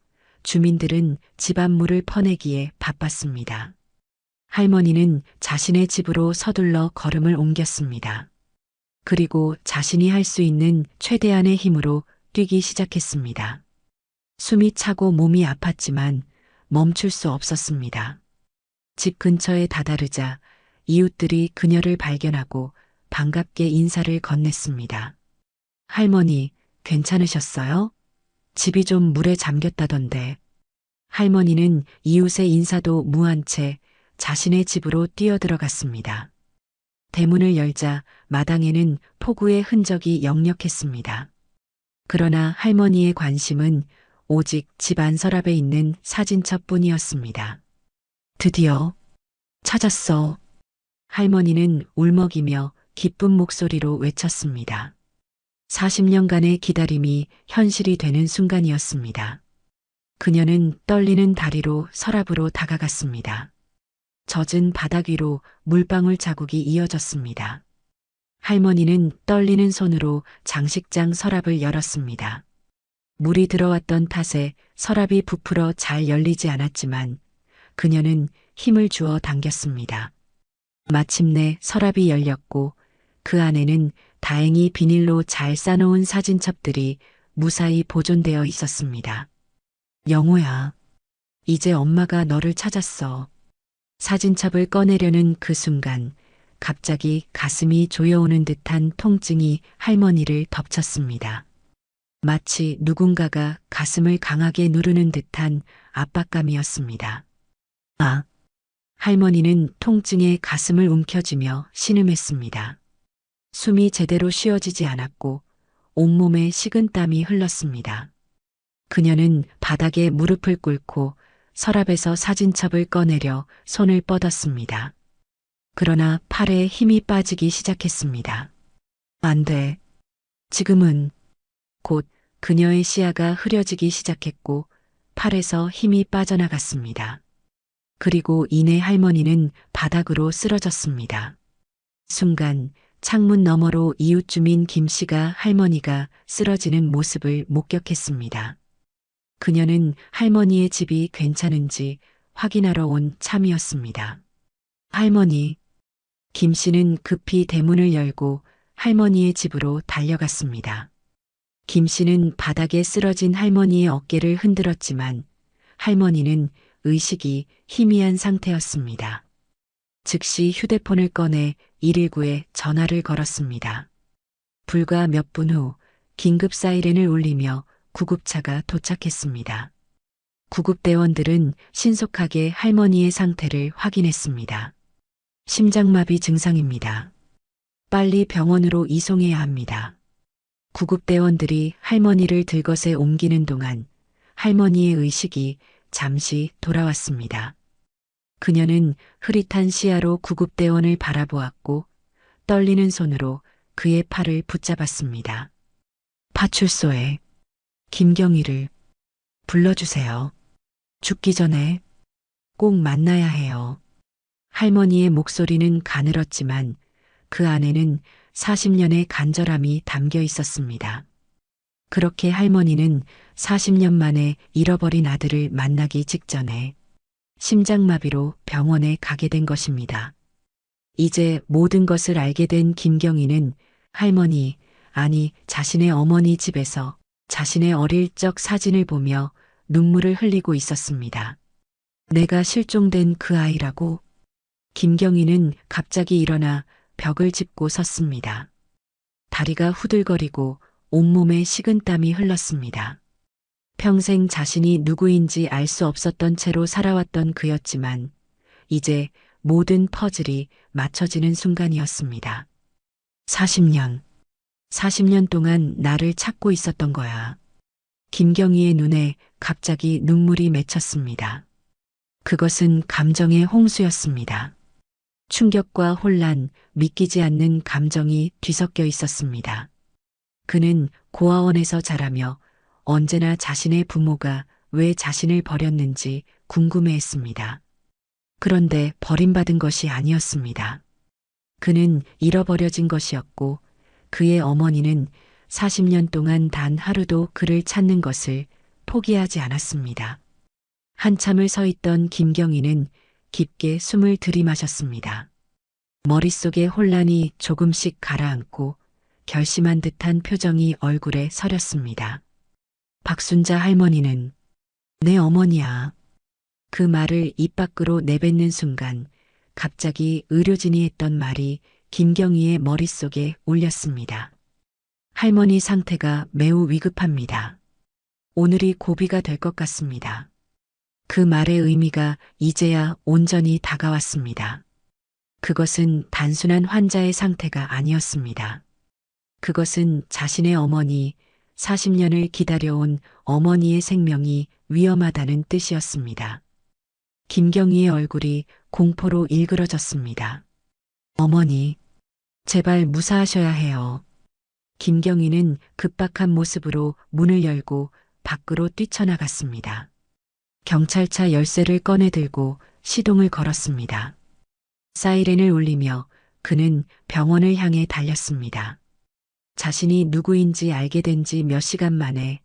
주민들은 집 앞 물을 퍼내기에 바빴습니다. 할머니는 자신의 집으로 서둘러 걸음을 옮겼습니다. 그리고 자신이 할 수 있는 최대한의 힘으로 뛰기 시작했습니다. 숨이 차고 몸이 아팠지만 멈출 수 없었습니다. 집 근처에 다다르자 이웃들이 그녀를 발견하고 반갑게 인사를 건넸습니다. 할머니, 괜찮으셨어요? 집이 좀 물에 잠겼다던데. 할머니는 이웃의 인사도 무한 채 자신의 집으로 뛰어들어갔습니다. 대문을 열자 마당에는 폭우의 흔적이 역력했습니다. 그러나 할머니의 관심은 오직 집 안 서랍에 있는 사진첩뿐이었습니다. 드디어 찾았어. 할머니는 울먹이며 기쁜 목소리로 외쳤습니다. 40년간의 기다림이 현실이 되는 순간이었습니다. 그녀는 떨리는 다리로 서랍으로 다가갔습니다. 젖은 바닥 위로 물방울 자국이 이어졌습니다. 할머니는 떨리는 손으로 장식장 서랍을 열었습니다. 물이 들어왔던 탓에 서랍이 부풀어 잘 열리지 않았지만 그녀는 힘을 주어 당겼습니다. 마침내 서랍이 열렸고 그 안에는 다행히 비닐로 잘 싸놓은 사진첩들이 무사히 보존되어 있었습니다. 영호야, 이제 엄마가 너를 찾았어. 사진첩을 꺼내려는 그 순간 갑자기 가슴이 조여오는 듯한 통증이 할머니를 덮쳤습니다. 마치 누군가가 가슴을 강하게 누르는 듯한 압박감이었습니다. 아! 할머니는 통증에 가슴을 움켜쥐며 신음했습니다. 숨이 제대로 쉬어지지 않았고 온몸에 식은땀이 흘렀습니다. 그녀는 바닥에 무릎을 꿇고 서랍에서 사진첩을 꺼내려 손을 뻗었습니다. 그러나 팔에 힘이 빠지기 시작했습니다. 안 돼. 지금은. 곧 그녀의 시야가 흐려지기 시작했고 팔에서 힘이 빠져나갔습니다. 그리고 이내 할머니는 바닥으로 쓰러졌습니다. 순간 창문 너머로 이웃 주민 김 씨가 할머니가 쓰러지는 모습을 목격했습니다. 그녀는 할머니의 집이 괜찮은지 확인하러 온 참이었습니다. 할머니. 김 씨는 급히 대문을 열고 할머니의 집으로 달려갔습니다. 김 씨는 바닥에 쓰러진 할머니의 어깨를 흔들었지만 할머니는 의식이 희미한 상태였습니다. 즉시 휴대폰을 꺼내 119에 전화를 걸었습니다. 불과 몇 분 후 긴급 사이렌을 울리며 구급차가 도착했습니다. 구급대원들은 신속하게 할머니의 상태를 확인했습니다. 심장마비 증상입니다. 빨리 병원으로 이송해야 합니다. 구급대원들이 할머니를 들것에 옮기는 동안 할머니의 의식이 잠시 돌아왔습니다. 그녀는 흐릿한 시야로 구급대원을 바라보았고 떨리는 손으로 그의 팔을 붙잡았습니다. 파출소에 김경희를 불러주세요. 죽기 전에 꼭 만나야 해요. 할머니의 목소리는 가늘었지만 그 안에는 40년의 간절함이 담겨 있었습니다. 그렇게 할머니는 40년 만에 잃어버린 아들을 만나기 직전에 심장마비로 병원에 가게 된 것입니다. 이제 모든 것을 알게 된 김경희는 할머니, 아니 자신의 어머니 집에서 자신의 어릴 적 사진을 보며 눈물을 흘리고 있었습니다. 내가 실종된 그 아이라고? 김경희는 갑자기 일어나 벽을 짚고 섰습니다. 다리가 후들거리고 온몸에 식은땀이 흘렀습니다. 평생 자신이 누구인지 알 수 없었던 채로 살아왔던 그였지만 이제 모든 퍼즐이 맞춰지는 순간이었습니다. 40년 동안 나를 찾고 있었던 거야. 김경희의 눈에 갑자기 눈물이 맺혔습니다. 그것은 감정의 홍수였습니다. 충격과 혼란, 믿기지 않는 감정이 뒤섞여 있었습니다. 그는 고아원에서 자라며 언제나 자신의 부모가 왜 자신을 버렸는지 궁금해했습니다. 그런데 버림받은 것이 아니었습니다. 그는 잃어버려진 것이었고 그의 어머니는 40년 동안 단 하루도 그를 찾는 것을 포기하지 않았습니다. 한참을 서 있던 김경희는 깊게 숨을 들이마셨습니다. 머릿속의 혼란이 조금씩 가라앉고 결심한 듯한 표정이 얼굴에 서렸습니다. 박순자 할머니는 내 어머니야. 그 말을 입 밖으로 내뱉는 순간 갑자기 의료진이 했던 말이 김경희의 머릿속에 울렸습니다. 할머니 상태가 매우 위급합니다. 오늘이 고비가 될 것 같습니다. 그 말의 의미가 이제야 온전히 다가왔습니다. 그것은 단순한 환자의 상태가 아니었습니다. 그것은 자신의 어머니, 40년을 기다려온 어머니의 생명이 위험하다는 뜻이었습니다. 김경희의 얼굴이 공포로 일그러졌습니다. 어머니, 제발 무사하셔야 해요. 김경희는 급박한 모습으로 문을 열고 밖으로 뛰쳐나갔습니다. 경찰차 열쇠를 꺼내 들고 시동을 걸었습니다. 사이렌을 울리며 그는 병원을 향해 달렸습니다. 자신이 누구인지 알게 된 지 몇 시간 만에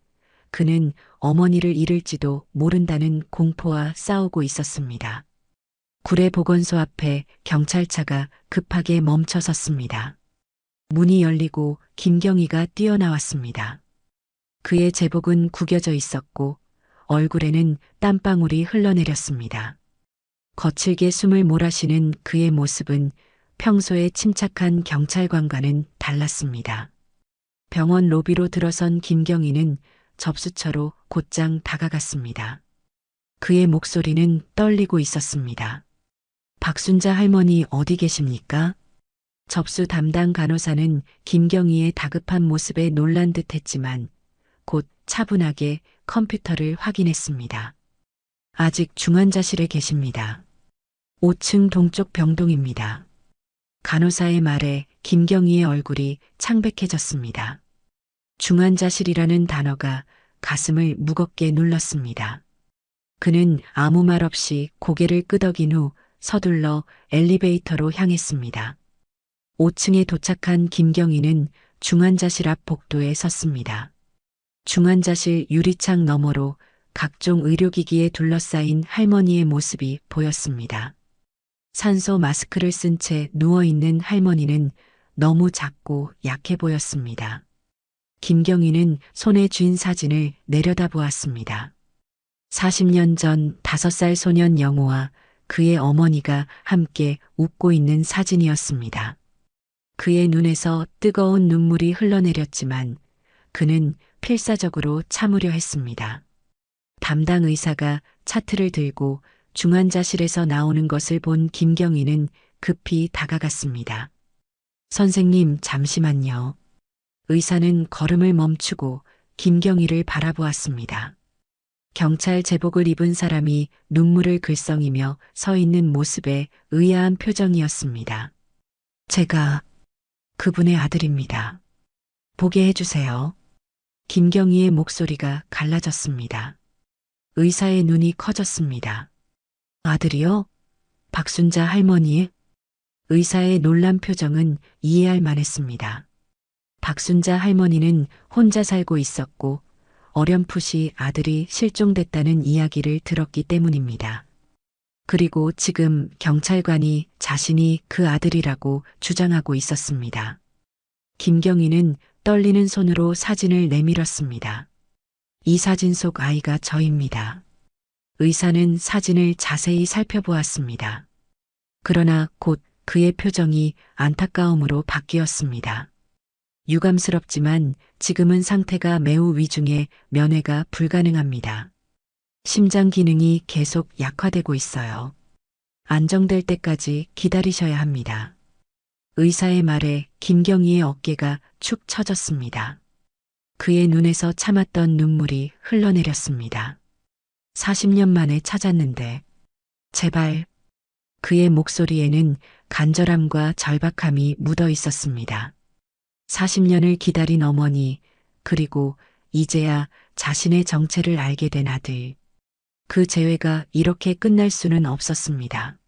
그는 어머니를 잃을지도 모른다는 공포와 싸우고 있었습니다. 구례보건소 앞에 경찰차가 급하게 멈춰 섰습니다. 문이 열리고 김경희가 뛰어나왔습니다. 그의 제복은 구겨져 있었고 얼굴에는 땀방울이 흘러내렸습니다. 거칠게 숨을 몰아쉬는 그의 모습은 평소에 침착한 경찰관과는 달랐습니다. 병원 로비로 들어선 김경희는 접수처로 곧장 다가갔습니다. 그의 목소리는 떨리고 있었습니다. 박순자 할머니 어디 계십니까? 접수 담당 간호사는 김경희의 다급한 모습에 놀란 듯 했지만 곧 차분하게 컴퓨터를 확인했습니다. 아직 중환자실에 계십니다. 5층 동쪽 병동입니다. 간호사의 말에 김경희의 얼굴이 창백해졌습니다. 중환자실이라는 단어가 가슴을 무겁게 눌렀습니다. 그는 아무 말 없이 고개를 끄덕인 후 서둘러 엘리베이터로 향했습니다. 5층에 도착한 김경희는 중환자실 앞 복도에 섰습니다. 중환자실 유리창 너머로 각종 의료기기에 둘러싸인 할머니의 모습이 보였습니다. 산소 마스크를 쓴 채 누워있는 할머니는 너무 작고 약해 보였습니다. 김경희는 손에 쥔 사진을 내려다보았습니다. 40년 전 5살 소년 영호와 그의 어머니가 함께 웃고 있는 사진이었습니다. 그의 눈에서 뜨거운 눈물이 흘러내렸지만 그는 필사적으로 참으려 했습니다. 담당 의사가 차트를 들고 중환자실에서 나오는 것을 본 김경희는 급히 다가갔습니다. 선생님, 잠시만요. 의사는 걸음을 멈추고 김경희를 바라보았습니다. 경찰 제복을 입은 사람이 눈물을 글썽이며 서 있는 모습에 의아한 표정이었습니다. 제가 그분의 아들입니다. 보게 해주세요. 김경희의 목소리가 갈라졌습니다. 의사의 눈이 커졌습니다. 아들이요? 박순자 할머니? 의사의 놀란 표정은 이해할 만했습니다. 박순자 할머니는 혼자 살고 있었고 어렴풋이 아들이 실종됐다는 이야기를 들었기 때문입니다. 그리고 지금 경찰관이 자신이 그 아들이라고 주장하고 있었습니다. 김경희는 떨리는 손으로 사진을 내밀었습니다. 이 사진 속 아이가 저입니다. 의사는 사진을 자세히 살펴보았습니다. 그러나 곧 그의 표정이 안타까움으로 바뀌었습니다. 유감스럽지만 지금은 상태가 매우 위중해 면회가 불가능합니다. 심장 기능이 계속 약화되고 있어요. 안정될 때까지 기다리셔야 합니다. 의사의 말에 김경희의 어깨가 축 처졌습니다. 그의 눈에서 참았던 눈물이 흘러내렸습니다. 40년 만에 찾았는데 제발. 그의 목소리에는 간절함과 절박함이 묻어 있었습니다. 40년을 기다린 어머니, 그리고 이제야 자신의 정체를 알게 된 아들. 그 재회가 이렇게 끝날 수는 없었습니다.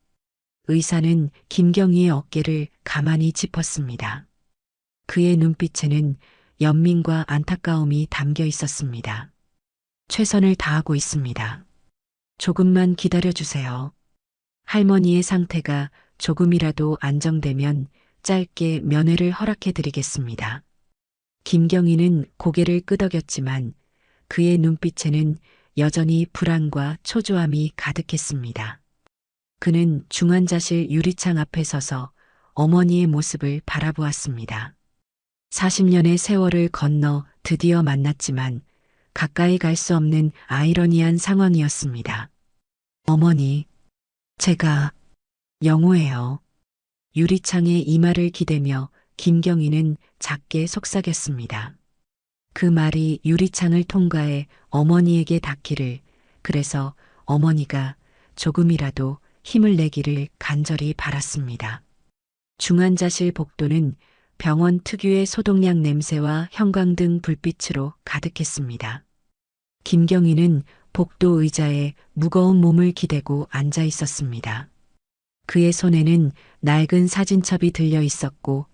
의사는 김경희의 어깨를 가만히 짚었습니다. 그의 눈빛에는 연민과 안타까움이 담겨 있었습니다. 최선을 다하고 있습니다. 조금만 기다려주세요. 할머니의 상태가 조금이라도 안정되면 짧게 면회를 허락해드리겠습니다. 김경희는 고개를 끄덕였지만 그의 눈빛에는 여전히 불안과 초조함이 가득했습니다. 그는 중환자실 유리창 앞에 서서 어머니의 모습을 바라보았습니다. 40년의 세월을 건너 드디어 만났지만 가까이 갈 수 없는 아이러니한 상황이었습니다. 어머니, 제가 영호예요. 유리창에 이마를 기대며 김경희는 작게 속삭였습니다. 그 말이 유리창을 통과해 어머니에게 닿기를, 그래서 어머니가 조금이라도 힘을 내기를 간절히 바랐습니다. 중환자실 복도는 병원 특유의 소독약 냄새와 형광등 불빛으로 가득했습니다. 김경희는 복도 의자에 무거운 몸을 기대고 앉아 있었습니다. 그의 손에는 낡은 사진첩이 들려 있었고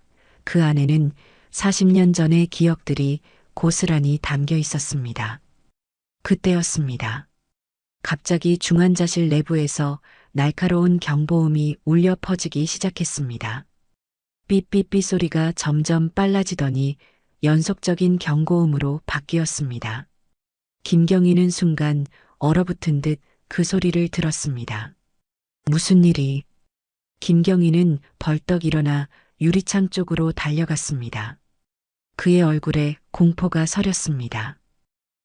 그 안에는 40년 전의 기억들이 고스란히 담겨 있었습니다. 그때였습니다. 갑자기 중환자실 내부에서 날카로운 경보음이 울려 퍼지기 시작했습니다. 삐삐삐 소리가 점점 빨라지더니 연속적인 경고음으로 바뀌었습니다. 김경희는 순간 얼어붙은 듯 그 소리를 들었습니다. 무슨 일이? 김경희는 벌떡 일어나 유리창 쪽으로 달려갔습니다. 그의 얼굴에 공포가 서렸습니다.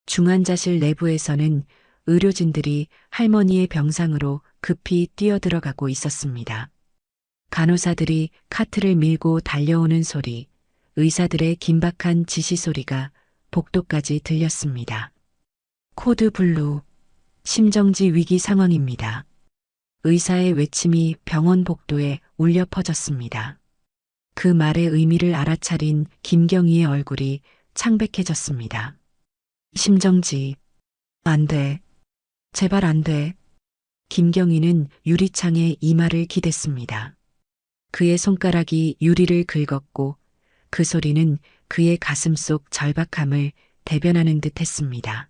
중환자실 내부에서는 의료진들이 할머니의 병상으로 급히 뛰어들어가고 있었습니다. 간호사들이 카트를 밀고 달려오는 소리, 의사들의 긴박한 지시 소리가 복도까지 들렸습니다. 코드 블루, 심정지 위기 상황입니다. 의사의 외침이 병원 복도에 울려 퍼졌습니다. 그 말의 의미를 알아차린 김경희의 얼굴이 창백해졌습니다. 심정지, 안 돼. 제발 안 돼. 김경희는 유리창에 이마를 기댔습니다. 그의 손가락이 유리를 긁었고 그 소리는 그의 가슴 속 절박함을 대변하는 듯 했습니다.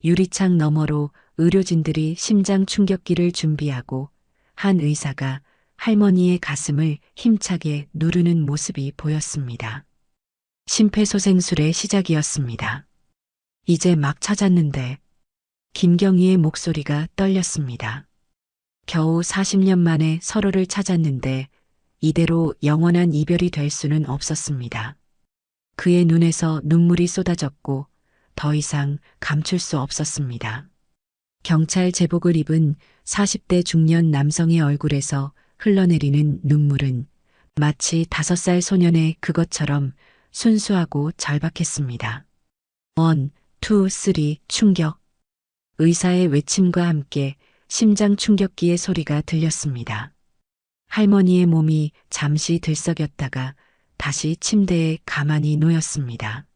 유리창 너머로 의료진들이 심장 충격기를 준비하고 한 의사가 할머니의 가슴을 힘차게 누르는 모습이 보였습니다. 심폐소생술의 시작이었습니다. 이제 막 찾았는데 김경희의 목소리가 떨렸습니다. 겨우 40년 만에 서로를 찾았는데 이대로 영원한 이별이 될 수는 없었습니다. 그의 눈에서 눈물이 쏟아졌고 더 이상 감출 수 없었습니다. 경찰 제복을 입은 40대 중년 남성의 얼굴에서 흘러내리는 눈물은 마치 5살 소년의 그것처럼 순수하고 절박했습니다. 1, 2, 3 충격. 의사의 외침과 함께 심장 충격기의 소리가 들렸습니다. 할머니의 몸이 잠시 들썩였다가 다시 침대에 가만히 놓였습니다.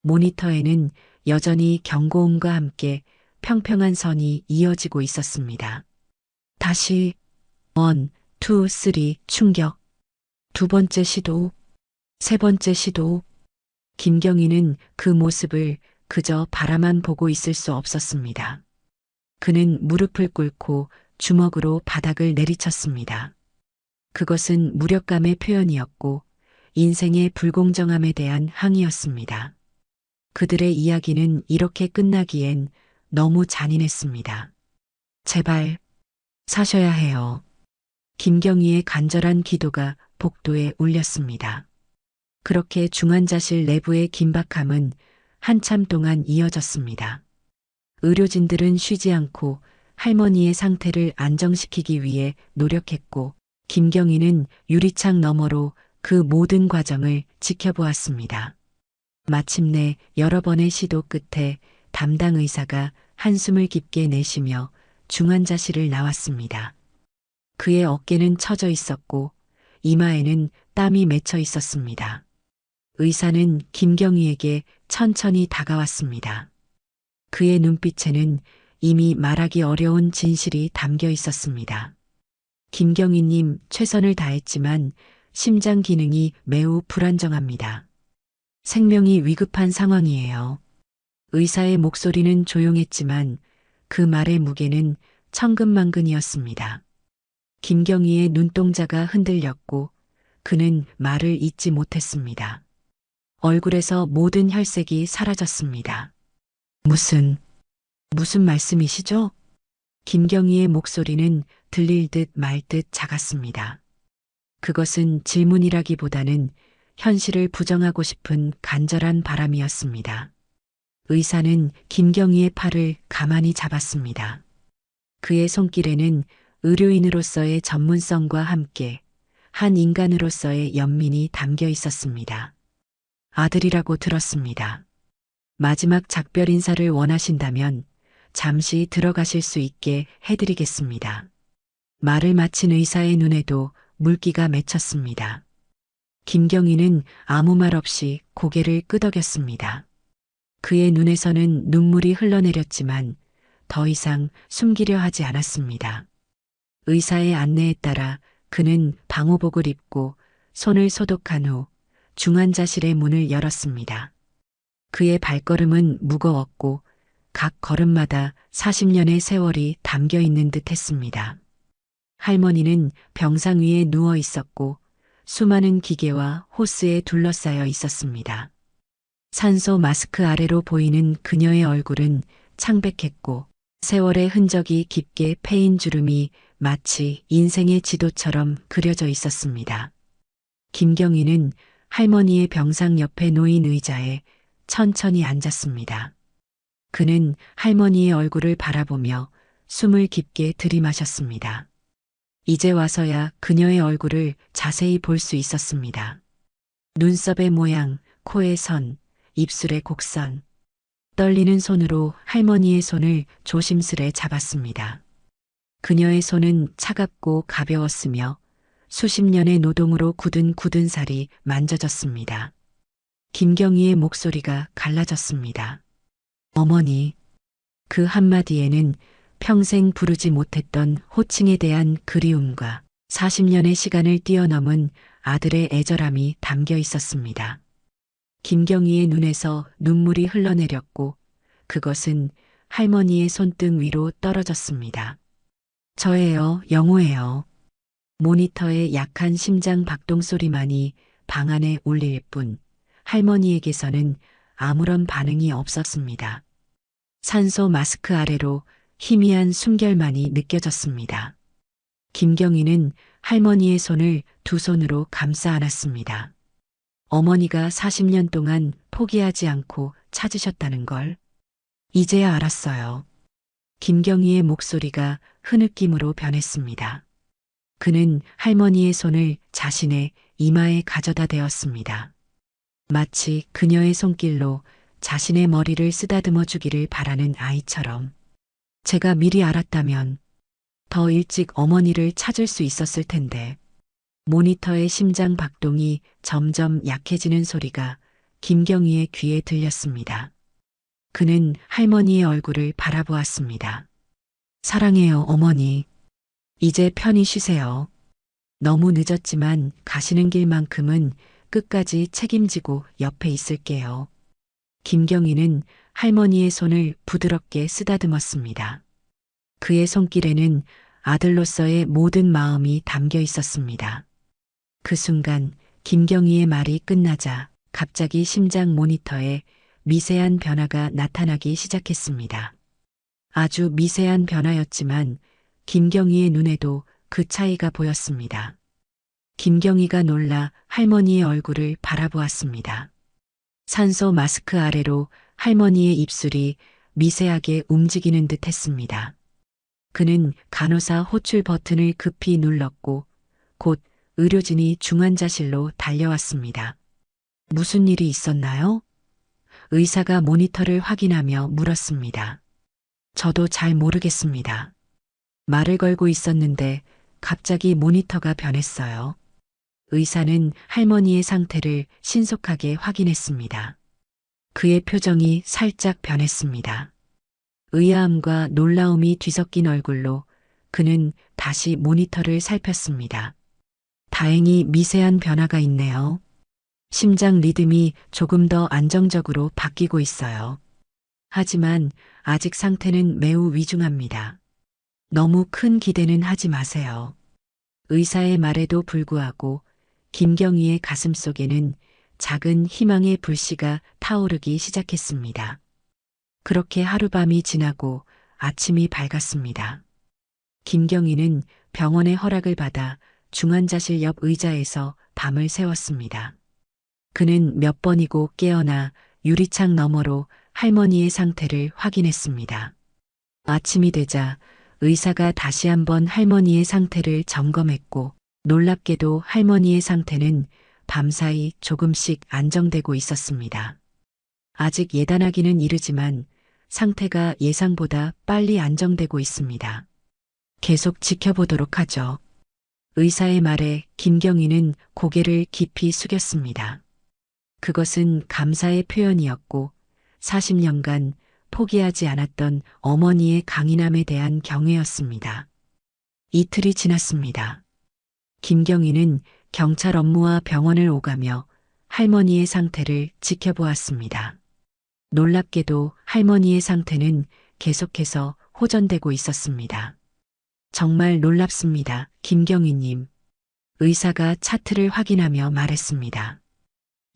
모니터에는 여전히 경고음과 함께 평평한 선이 이어지고 있었습니다. 다시 1, 2, 3 충격. 두 번째 시도, 세 번째 시도. 김경희는 그 모습을 그저 바라만 보고 있을 수 없었습니다. 그는 무릎을 꿇고 주먹으로 바닥을 내리쳤습니다. 그것은 무력감의 표현이었고 인생의 불공정함에 대한 항의였습니다. 그들의 이야기는 이렇게 끝나기엔 너무 잔인했습니다. 제발 사셔야 해요. 김경희의 간절한 기도가 복도에 울렸습니다. 그렇게 중환자실 내부의 긴박함은 한참 동안 이어졌습니다. 의료진들은 쉬지 않고 할머니의 상태를 안정시키기 위해 노력했고 김경희는 유리창 너머로 그 모든 과정을 지켜보았습니다. 마침내 여러 번의 시도 끝에 담당 의사가 한숨을 깊게 내쉬며 중환자실을 나왔습니다. 그의 어깨는 처져 있었고 이마에는 땀이 맺혀 있었습니다. 의사는 김경희에게 천천히 다가왔습니다. 그의 눈빛에는 이미 말하기 어려운 진실이 담겨 있었습니다. 김경희님, 최선을 다했지만 심장 기능이 매우 불안정합니다. 생명이 위급한 상황이에요. 의사의 목소리는 조용했지만 그 말의 무게는 천근만근이었습니다. 김경희의 눈동자가 흔들렸고 그는 말을 잇지 못했습니다. 얼굴에서 모든 혈색이 사라졌습니다. 무슨 말씀이시죠? 김경희의 목소리는 들릴 듯 말 듯 작았습니다. 그것은 질문이라기보다는 현실을 부정하고 싶은 간절한 바람이었습니다. 의사는 김경희의 팔을 가만히 잡았습니다. 그의 손길에는 의료인으로서의 전문성과 함께 한 인간으로서의 연민이 담겨 있었습니다. 아들이라고 들었습니다. 마지막 작별 인사를 원하신다면 잠시 들어가실 수 있게 해드리겠습니다. 말을 마친 의사의 눈에도 물기가 맺혔습니다. 김경희는 아무 말 없이 고개를 끄덕였습니다. 그의 눈에서는 눈물이 흘러내렸지만 더 이상 숨기려 하지 않았습니다. 의사의 안내에 따라 그는 방호복을 입고 손을 소독한 후 중환자실의 문을 열었습니다. 그의 발걸음은 무거웠고 각 걸음마다 40년의 세월이 담겨 있는 듯 했습니다. 할머니는 병상 위에 누워 있었고 수많은 기계와 호스에 둘러싸여 있었습니다. 산소 마스크 아래로 보이는 그녀의 얼굴은 창백했고 세월의 흔적이 깊게 패인 주름이 마치 인생의 지도처럼 그려져 있었습니다. 김경희는 할머니의 병상 옆에 놓인 의자에 천천히 앉았습니다. 그는 할머니의 얼굴을 바라보며 숨을 깊게 들이마셨습니다. 이제 와서야 그녀의 얼굴을 자세히 볼 수 있었습니다. 눈썹의 모양, 코의 선, 입술의 곡선. 떨리는 손으로 할머니의 손을 조심스레 잡았습니다. 그녀의 손은 차갑고 가벼웠으며 수십 년의 노동으로 굳은 살이 만져졌습니다. 김경희의 목소리가 갈라졌습니다. 어머니. 그 한마디에는 평생 부르지 못했던 호칭에 대한 그리움과 40년의 시간을 뛰어넘은 아들의 애절함이 담겨 있었습니다. 김경희의 눈에서 눈물이 흘러내렸고 그것은 할머니의 손등 위로 떨어졌습니다. 저예요, 영호예요. 모니터의 약한 심장 박동 소리만이 방 안에 울릴 뿐 할머니에게서는 아무런 반응이 없었습니다. 산소 마스크 아래로 희미한 숨결만이 느껴졌습니다. 김경희는 할머니의 손을 두 손으로 감싸 안았습니다. 어머니가 40년 동안 포기하지 않고 찾으셨다는 걸 이제야 알았어요. 김경희의 목소리가 흐느낌으로 변했습니다. 그는 할머니의 손을 자신의 이마에 가져다 대었습니다. 마치 그녀의 손길로 자신의 머리를 쓰다듬어 주기를 바라는 아이처럼. 제가 미리 알았다면 더 일찍 어머니를 찾을 수 있었을 텐데. 모니터의 심장 박동이 점점 약해지는 소리가 김경희의 귀에 들렸습니다. 그는 할머니의 얼굴을 바라보았습니다. 사랑해요, 어머니. 이제 편히 쉬세요. 너무 늦었지만 가시는 길만큼은 끝까지 책임지고 옆에 있을게요. 김경희는 할머니의 손을 부드럽게 쓰다듬었습니다. 그의 손길에는 아들로서의 모든 마음이 담겨 있었습니다. 그 순간 김경희의 말이 끝나자 갑자기 심장 모니터에 미세한 변화가 나타나기 시작했습니다. 아주 미세한 변화였지만 김경희의 눈에도 그 차이가 보였습니다. 김경희가 놀라 할머니의 얼굴을 바라보았습니다. 산소 마스크 아래로 할머니의 입술이 미세하게 움직이는 듯 했습니다. 그는 간호사 호출 버튼을 급히 눌렀고 곧 의료진이 중환자실로 달려왔습니다. 무슨 일이 있었나요? 의사가 모니터를 확인하며 물었습니다. 저도 잘 모르겠습니다. 말을 걸고 있었는데 갑자기 모니터가 변했어요. 의사는 할머니의 상태를 신속하게 확인했습니다. 그의 표정이 살짝 변했습니다. 의아함과 놀라움이 뒤섞인 얼굴로 그는 다시 모니터를 살폈습니다. 다행히 미세한 변화가 있네요. 심장 리듬이 조금 더 안정적으로 바뀌고 있어요. 하지만 아직 상태는 매우 위중합니다. 너무 큰 기대는 하지 마세요. 의사의 말에도 불구하고 김경희의 가슴 속에는 작은 희망의 불씨가 타오르기 시작했습니다. 그렇게 하룻밤이 지나고 아침이 밝았습니다. 김경희는 병원의 허락을 받아 중환자실 옆 의자에서 밤을 새웠습니다. 그는 몇 번이고 깨어나 유리창 너머로 할머니의 상태를 확인했습니다. 아침이 되자 의사가 다시 한번 할머니의 상태를 점검했고 놀랍게도 할머니의 상태는 밤사이 조금씩 안정되고 있었습니다. 아직 예단하기는 이르지만 상태가 예상보다 빨리 안정되고 있습니다. 계속 지켜보도록 하죠. 의사의 말에 김경희는 고개를 깊이 숙였습니다. 그것은 감사의 표현이었고 40년간 포기하지 않았던 어머니의 강인함에 대한 경애였습니다. 이틀이 지났습니다. 김경희는 경찰 업무와 병원을 오가며 할머니의 상태를 지켜보았습니다. 놀랍게도 할머니의 상태는 계속해서 호전되고 있었습니다. 정말 놀랍습니다, 김경희님. 의사가 차트를 확인하며 말했습니다.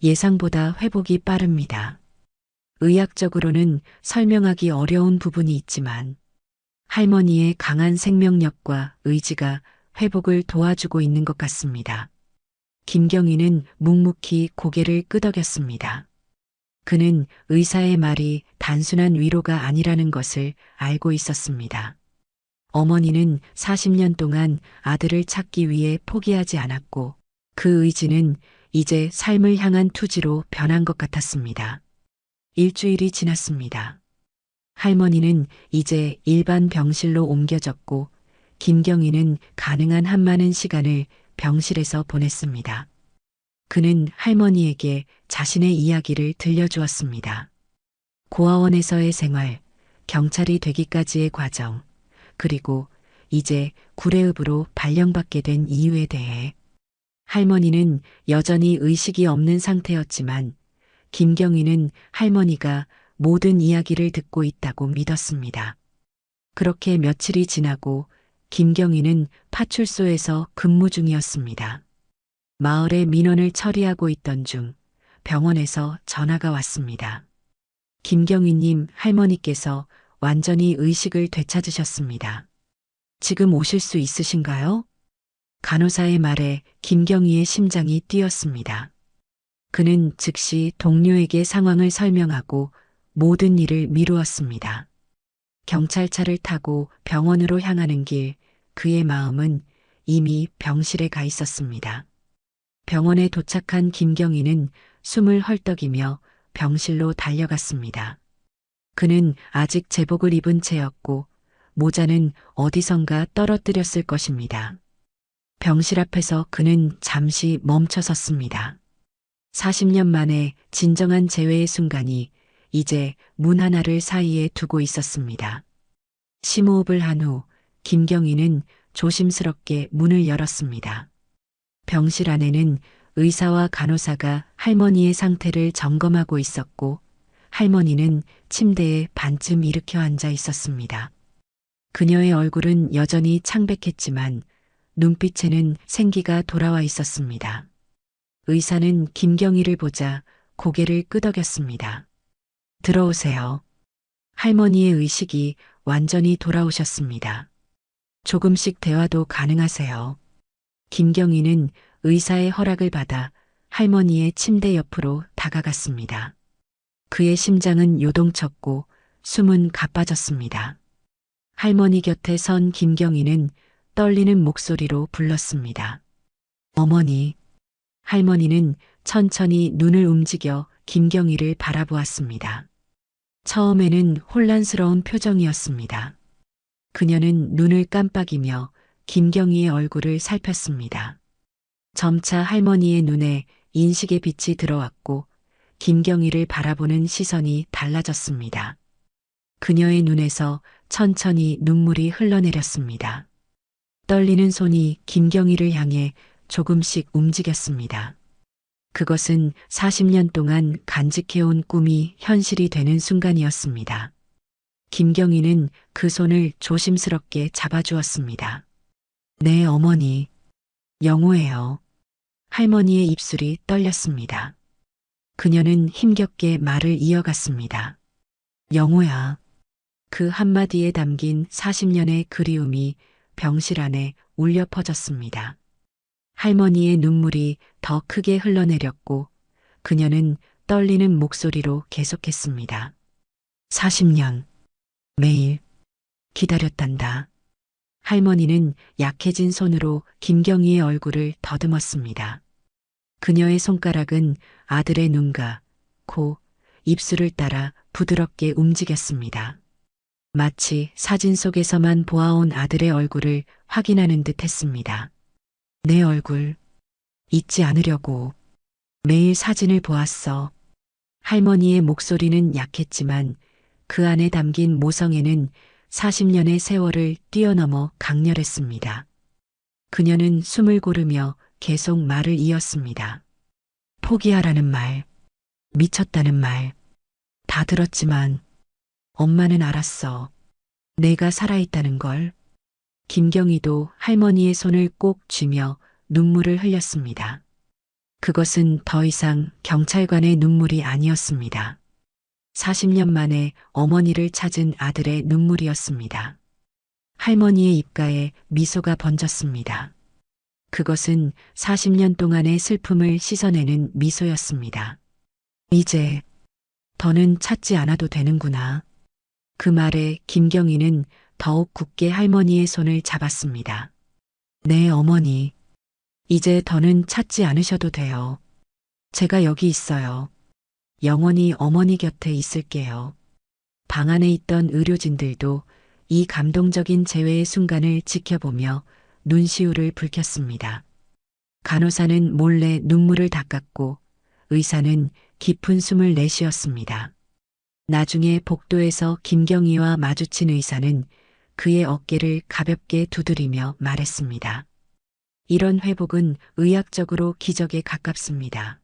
예상보다 회복이 빠릅니다. 의학적으로는 설명하기 어려운 부분이 있지만 할머니의 강한 생명력과 의지가 회복을 도와주고 있는 것 같습니다. 김경희는 묵묵히 고개를 끄덕였습니다. 그는 의사의 말이 단순한 위로가 아니라는 것을 알고 있었습니다. 어머니는 40년 동안 아들을 찾기 위해 포기하지 않았고 그 의지는 이제 삶을 향한 투지로 변한 것 같았습니다. 일주일이 지났습니다. 할머니는 이제 일반 병실로 옮겨졌고 김경희는 가능한 한 많은 시간을 병실에서 보냈습니다. 그는 할머니에게 자신의 이야기를 들려주었습니다. 고아원에서의 생활, 경찰이 되기까지의 과정, 그리고 이제 구례읍으로 발령받게 된 이유에 대해 할머니는 여전히 의식이 없는 상태였지만 김경희는 할머니가 모든 이야기를 듣고 있다고 믿었습니다. 그렇게 며칠이 지나고 김경희는 파출소에서 근무 중이었습니다. 마을의 민원을 처리하고 있던 중 병원에서 전화가 왔습니다. 김경희님, 할머니께서 완전히 의식을 되찾으셨습니다. 지금 오실 수 있으신가요? 간호사의 말에 김경희의 심장이 뛰었습니다. 그는 즉시 동료에게 상황을 설명하고 모든 일을 미루었습니다. 경찰차를 타고 병원으로 향하는 길, 그의 마음은 이미 병실에 가 있었습니다. 병원에 도착한 김경희는 숨을 헐떡이며 병실로 달려갔습니다. 그는 아직 제복을 입은 채였고 모자는 어디선가 떨어뜨렸을 것입니다. 병실 앞에서 그는 잠시 멈춰 섰습니다. 40년 만에 진정한 재회의 순간이 이제 문 하나를 사이에 두고 있었습니다. 심호흡을 한 후 김경희는 조심스럽게 문을 열었습니다. 병실 안에는 의사와 간호사가 할머니의 상태를 점검하고 있었고 할머니는 침대에 반쯤 일으켜 앉아 있었습니다. 그녀의 얼굴은 여전히 창백했지만 눈빛에는 생기가 돌아와 있었습니다. 의사는 김경희를 보자 고개를 끄덕였습니다. 들어오세요. 할머니의 의식이 완전히 돌아오셨습니다. 조금씩 대화도 가능하세요. 김경희는 의사의 허락을 받아 할머니의 침대 옆으로 다가갔습니다. 그의 심장은 요동쳤고 숨은 가빠졌습니다. 할머니 곁에 선 김경희는 떨리는 목소리로 불렀습니다. 어머니. 할머니는 천천히 눈을 움직여 김경희를 바라보았습니다. 처음에는 혼란스러운 표정이었습니다. 그녀는 눈을 깜빡이며 김경희의 얼굴을 살폈습니다. 점차 할머니의 눈에 인식의 빛이 들어왔고 김경희를 바라보는 시선이 달라졌습니다. 그녀의 눈에서 천천히 눈물이 흘러내렸습니다. 떨리는 손이 김경희를 향해 조금씩 움직였습니다. 그것은 40년 동안 간직해온 꿈이 현실이 되는 순간이었습니다. 김경희는 그 손을 조심스럽게 잡아주었습니다. 네, 어머니. 영호예요. 할머니의 입술이 떨렸습니다. 그녀는 힘겹게 말을 이어갔습니다. 영호야. 그 한마디에 담긴 40년의 그리움이 병실 안에 울려 퍼졌습니다. 할머니의 눈물이 더 크게 흘러내렸고 그녀는 떨리는 목소리로 계속했습니다. 40년. 매일 기다렸단다. 할머니는 약해진 손으로 김경희의 얼굴을 더듬었습니다. 그녀의 손가락은 아들의 눈과 코, 입술을 따라 부드럽게 움직였습니다. 마치 사진 속에서만 보아온 아들의 얼굴을 확인하는 듯 했습니다. 내 얼굴 잊지 않으려고 매일 사진을 보았어. 할머니의 목소리는 약했지만 그 안에 담긴 모성애는 40년의 세월을 뛰어넘어 강렬했습니다. 그녀는 숨을 고르며 계속 말을 이었습니다. 포기하라는 말, 미쳤다는 말, 다 들었지만 엄마는 알았어. 내가 살아있다는 걸. 김경희도 할머니의 손을 꼭 쥐며 눈물을 흘렸습니다. 그것은 더 이상 경찰관의 눈물이 아니었습니다. 40년 만에 어머니를 찾은 아들의 눈물이었습니다. 할머니의 입가에 미소가 번졌습니다. 그것은 40년 동안의 슬픔을 씻어내는 미소였습니다. 이제 더는 찾지 않아도 되는구나. 그 말에 김경희는 더욱 굳게 할머니의 손을 잡았습니다. 네, 어머니. 이제 더는 찾지 않으셔도 돼요. 제가 여기 있어요. 영원히 어머니 곁에 있을게요. 방 안에 있던 의료진들도 이 감동적인 재회의 순간을 지켜보며 눈시울을 붉혔습니다. 간호사는 몰래 눈물을 닦았고 의사는 깊은 숨을 내쉬었습니다. 나중에 복도에서 김경희와 마주친 의사는 그의 어깨를 가볍게 두드리며 말했습니다. 이런 회복은 의학적으로 기적에 가깝습니다.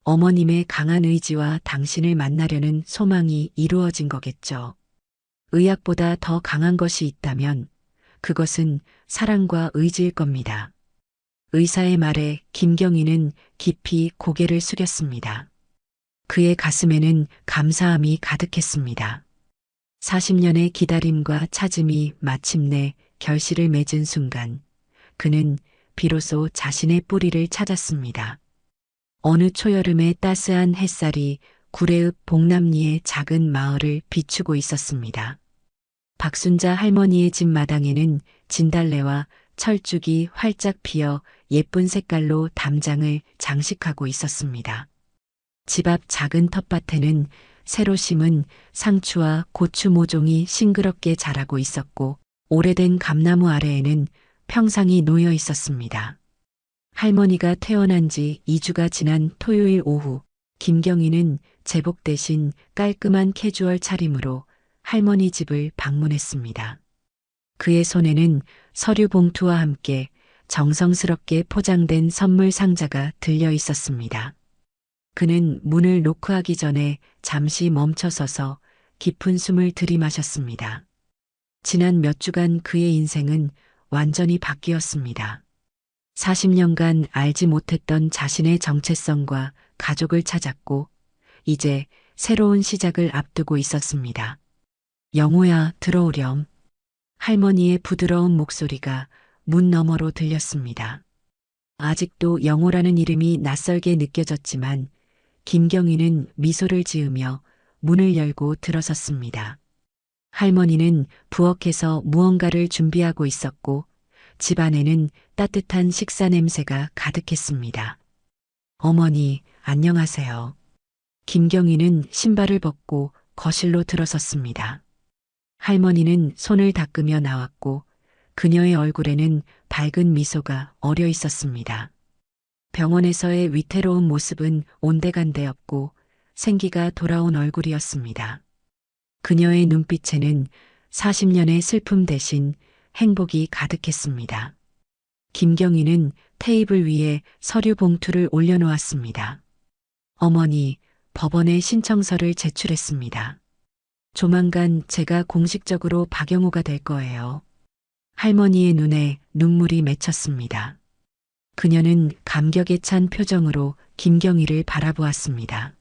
어머님의 강한 의지와 당신을 만나려는 소망이 이루어진 거겠죠. 의학보다 더 강한 것이 있다면 그것은 사랑과 의지일 겁니다. 의사의 말에 김경희는 깊이 고개를 숙였습니다. 그의 가슴에는 감사함이 가득했습니다. 40년의 기다림과 찾음이 마침내 결실을 맺은 순간 그는 비로소 자신의 뿌리를 찾았습니다. 어느 초여름의 따스한 햇살이 구례읍 복남리의 작은 마을을 비추고 있었습니다. 박순자 할머니의 집 마당에는 진달래와 철쭉이 활짝 피어 예쁜 색깔로 담장을 장식하고 있었습니다. 집 앞 작은 텃밭에는 새로 심은 상추와 고추 모종이 싱그럽게 자라고 있었고 오래된 감나무 아래에는 평상이 놓여 있었습니다. 할머니가 퇴원한 지 2주가 지난 토요일 오후 김경희는 제복 대신 깔끔한 캐주얼 차림으로 할머니 집을 방문했습니다. 그의 손에는 서류 봉투와 함께 정성스럽게 포장된 선물 상자가 들려 있었습니다. 그는 문을 노크하기 전에 잠시 멈춰서서 깊은 숨을 들이마셨습니다. 지난 몇 주간 그의 인생은 완전히 바뀌었습니다. 40년간 알지 못했던 자신의 정체성과 가족을 찾았고 이제 새로운 시작을 앞두고 있었습니다. 영호야, 들어오렴. 할머니의 부드러운 목소리가 문 너머로 들렸습니다. 아직도 영호라는 이름이 낯설게 느껴졌지만 김경희는 미소를 지으며 문을 열고 들어섰습니다. 할머니는 부엌에서 무언가를 준비하고 있었고 집 안에는 따뜻한 식사 냄새가 가득했습니다. 어머니, 안녕하세요. 김경희는 신발을 벗고 거실로 들어섰습니다. 할머니는 손을 닦으며 나왔고 그녀의 얼굴에는 밝은 미소가 어려 있었습니다. 병원에서의 위태로운 모습은 온데간데였고 생기가 돌아온 얼굴이었습니다. 그녀의 눈빛에는 40년의 슬픔 대신 행복이 가득했습니다. 김경희는 테이블 위에 서류 봉투를 올려놓았습니다. 어머니, 법원에 신청서를 제출했습니다. 조만간 제가 공식적으로 박영호가 될 거예요. 할머니의 눈에 눈물이 맺혔습니다. 그녀는 감격에 찬 표정으로 김경희를 바라보았습니다.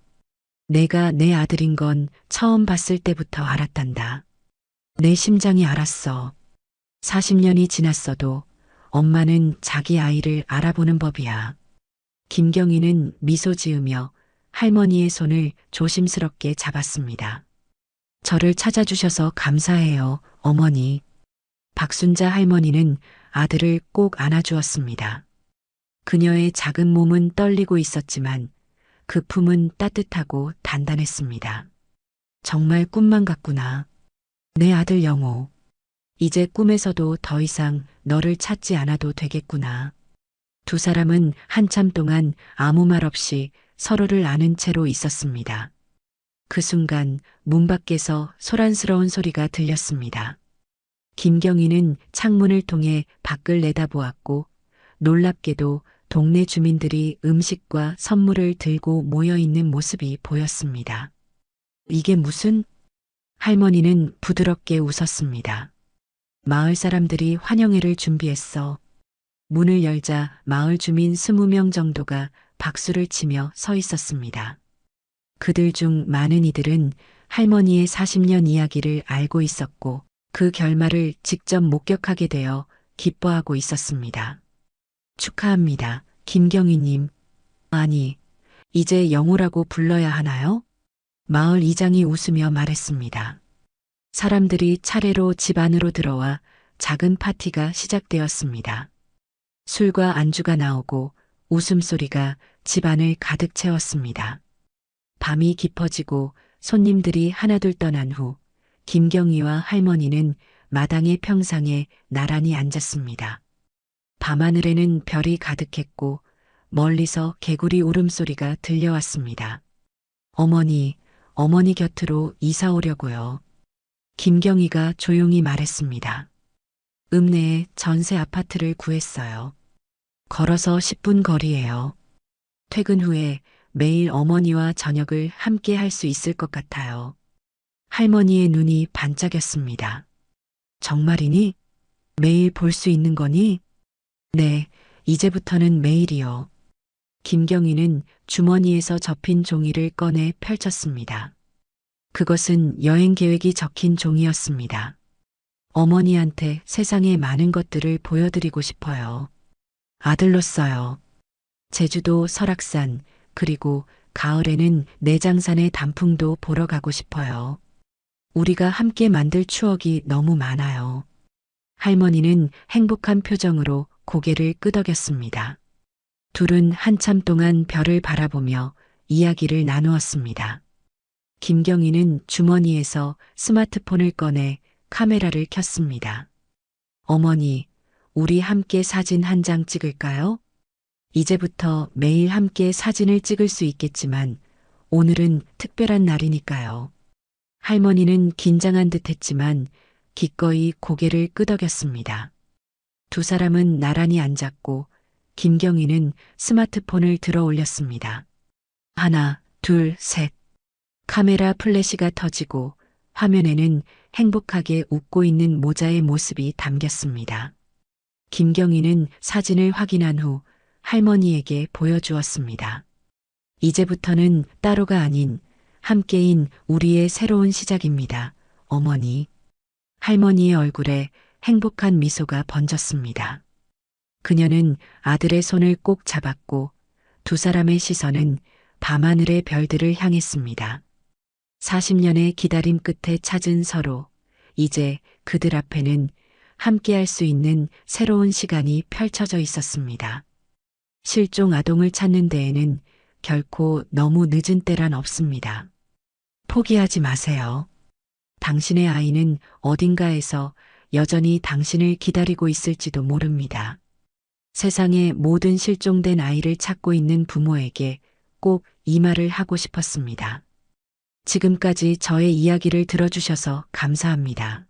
내가 내 아들인 건 처음 봤을 때부터 알았단다. 내 심장이 알았어. 40년이 지났어도 엄마는 자기 아이를 알아보는 법이야. 김경희는 미소 지으며 할머니의 손을 조심스럽게 잡았습니다. 저를 찾아주셔서 감사해요, 어머니. 박순자 할머니는 아들을 꼭 안아주었습니다. 그녀의 작은 몸은 떨리고 있었지만 그 품은 따뜻하고 단단했습니다. 정말 꿈만 같구나. 내 아들 영호. 이제 꿈에서도 더 이상 너를 찾지 않아도 되겠구나. 두 사람은 한참 동안 아무 말 없이 서로를 아는 채로 있었습니다. 그 순간 문 밖에서 소란스러운 소리가 들렸습니다. 김경희는 창문을 통해 밖을 내다보았고 놀랍게도 동네 주민들이 음식과 선물을 들고 모여 있는 모습이 보였습니다. 이게 무슨? 할머니는 부드럽게 웃었습니다. 마을 사람들이 환영회를 준비했어. 문을 열자 마을 주민 20명 정도가 박수를 치며 서 있었습니다. 그들 중 많은 이들은 할머니의 40년 이야기를 알고 있었고 그 결말을 직접 목격하게 되어 기뻐하고 있었습니다. 축하합니다, 김경희님. 아니, 이제 영호라고 불러야 하나요? 마을 이장이 웃으며 말했습니다. 사람들이 차례로 집 안으로 들어와 작은 파티가 시작되었습니다. 술과 안주가 나오고 웃음소리가 집안을 가득 채웠습니다. 밤이 깊어지고 손님들이 하나둘 떠난 후 김경희와 할머니는 마당의 평상에 나란히 앉았습니다. 밤하늘에는 별이 가득했고 멀리서 개구리 울음소리가 들려왔습니다. 어머니, 어머니 곁으로 이사 오려고요. 김경희가 조용히 말했습니다. 읍내에 전세 아파트를 구했어요. 걸어서 10분 거리예요. 퇴근 후에 매일 어머니와 저녁을 함께 할 수 있을 것 같아요. 할머니의 눈이 반짝였습니다. 정말이니? 매일 볼 수 있는 거니? 네, 이제부터는 매일이요. 김경희는 주머니에서 접힌 종이를 꺼내 펼쳤습니다. 그것은 여행 계획이 적힌 종이였습니다. 어머니한테 세상의 많은 것들을 보여드리고 싶어요. 아들로서요. 제주도 설악산, 그리고 가을에는 내장산의 단풍도 보러 가고 싶어요. 우리가 함께 만들 추억이 너무 많아요. 할머니는 행복한 표정으로 고개를 끄덕였습니다. 둘은 한참 동안 별을 바라보며 이야기를 나누었습니다. 김경희는 주머니에서 스마트폰을 꺼내 카메라를 켰습니다. 어머니, 우리 함께 사진 한 장 찍을까요? 이제부터 매일 함께 사진을 찍을 수 있겠지만 오늘은 특별한 날이니까요. 할머니는 긴장한 듯 했지만 기꺼이 고개를 끄덕였습니다. 두 사람은 나란히 앉았고 김경희는 스마트폰을 들어 올렸습니다. 하나, 둘, 셋. 카메라 플래시가 터지고 화면에는 행복하게 웃고 있는 모자의 모습이 담겼습니다. 김경희는 사진을 확인한 후 할머니에게 보여주었습니다. 이제부터는 따로가 아닌 함께인 우리의 새로운 시작입니다, 어머니. 할머니의 얼굴에 행복한 미소가 번졌습니다. 그녀는 아들의 손을 꼭 잡았고 두 사람의 시선은 밤하늘의 별들을 향했습니다. 40년의 기다림 끝에 찾은 서로, 이제 그들 앞에는 함께할 수 있는 새로운 시간이 펼쳐져 있었습니다. 실종 아동을 찾는 데에는 결코 너무 늦은 때란 없습니다. 포기하지 마세요. 당신의 아이는 어딘가에서 여전히 당신을 기다리고 있을지도 모릅니다. 세상의 모든 실종된 아이를 찾고 있는 부모에게 꼭 이 말을 하고 싶었습니다. 지금까지 저의 이야기를 들어주셔서 감사합니다.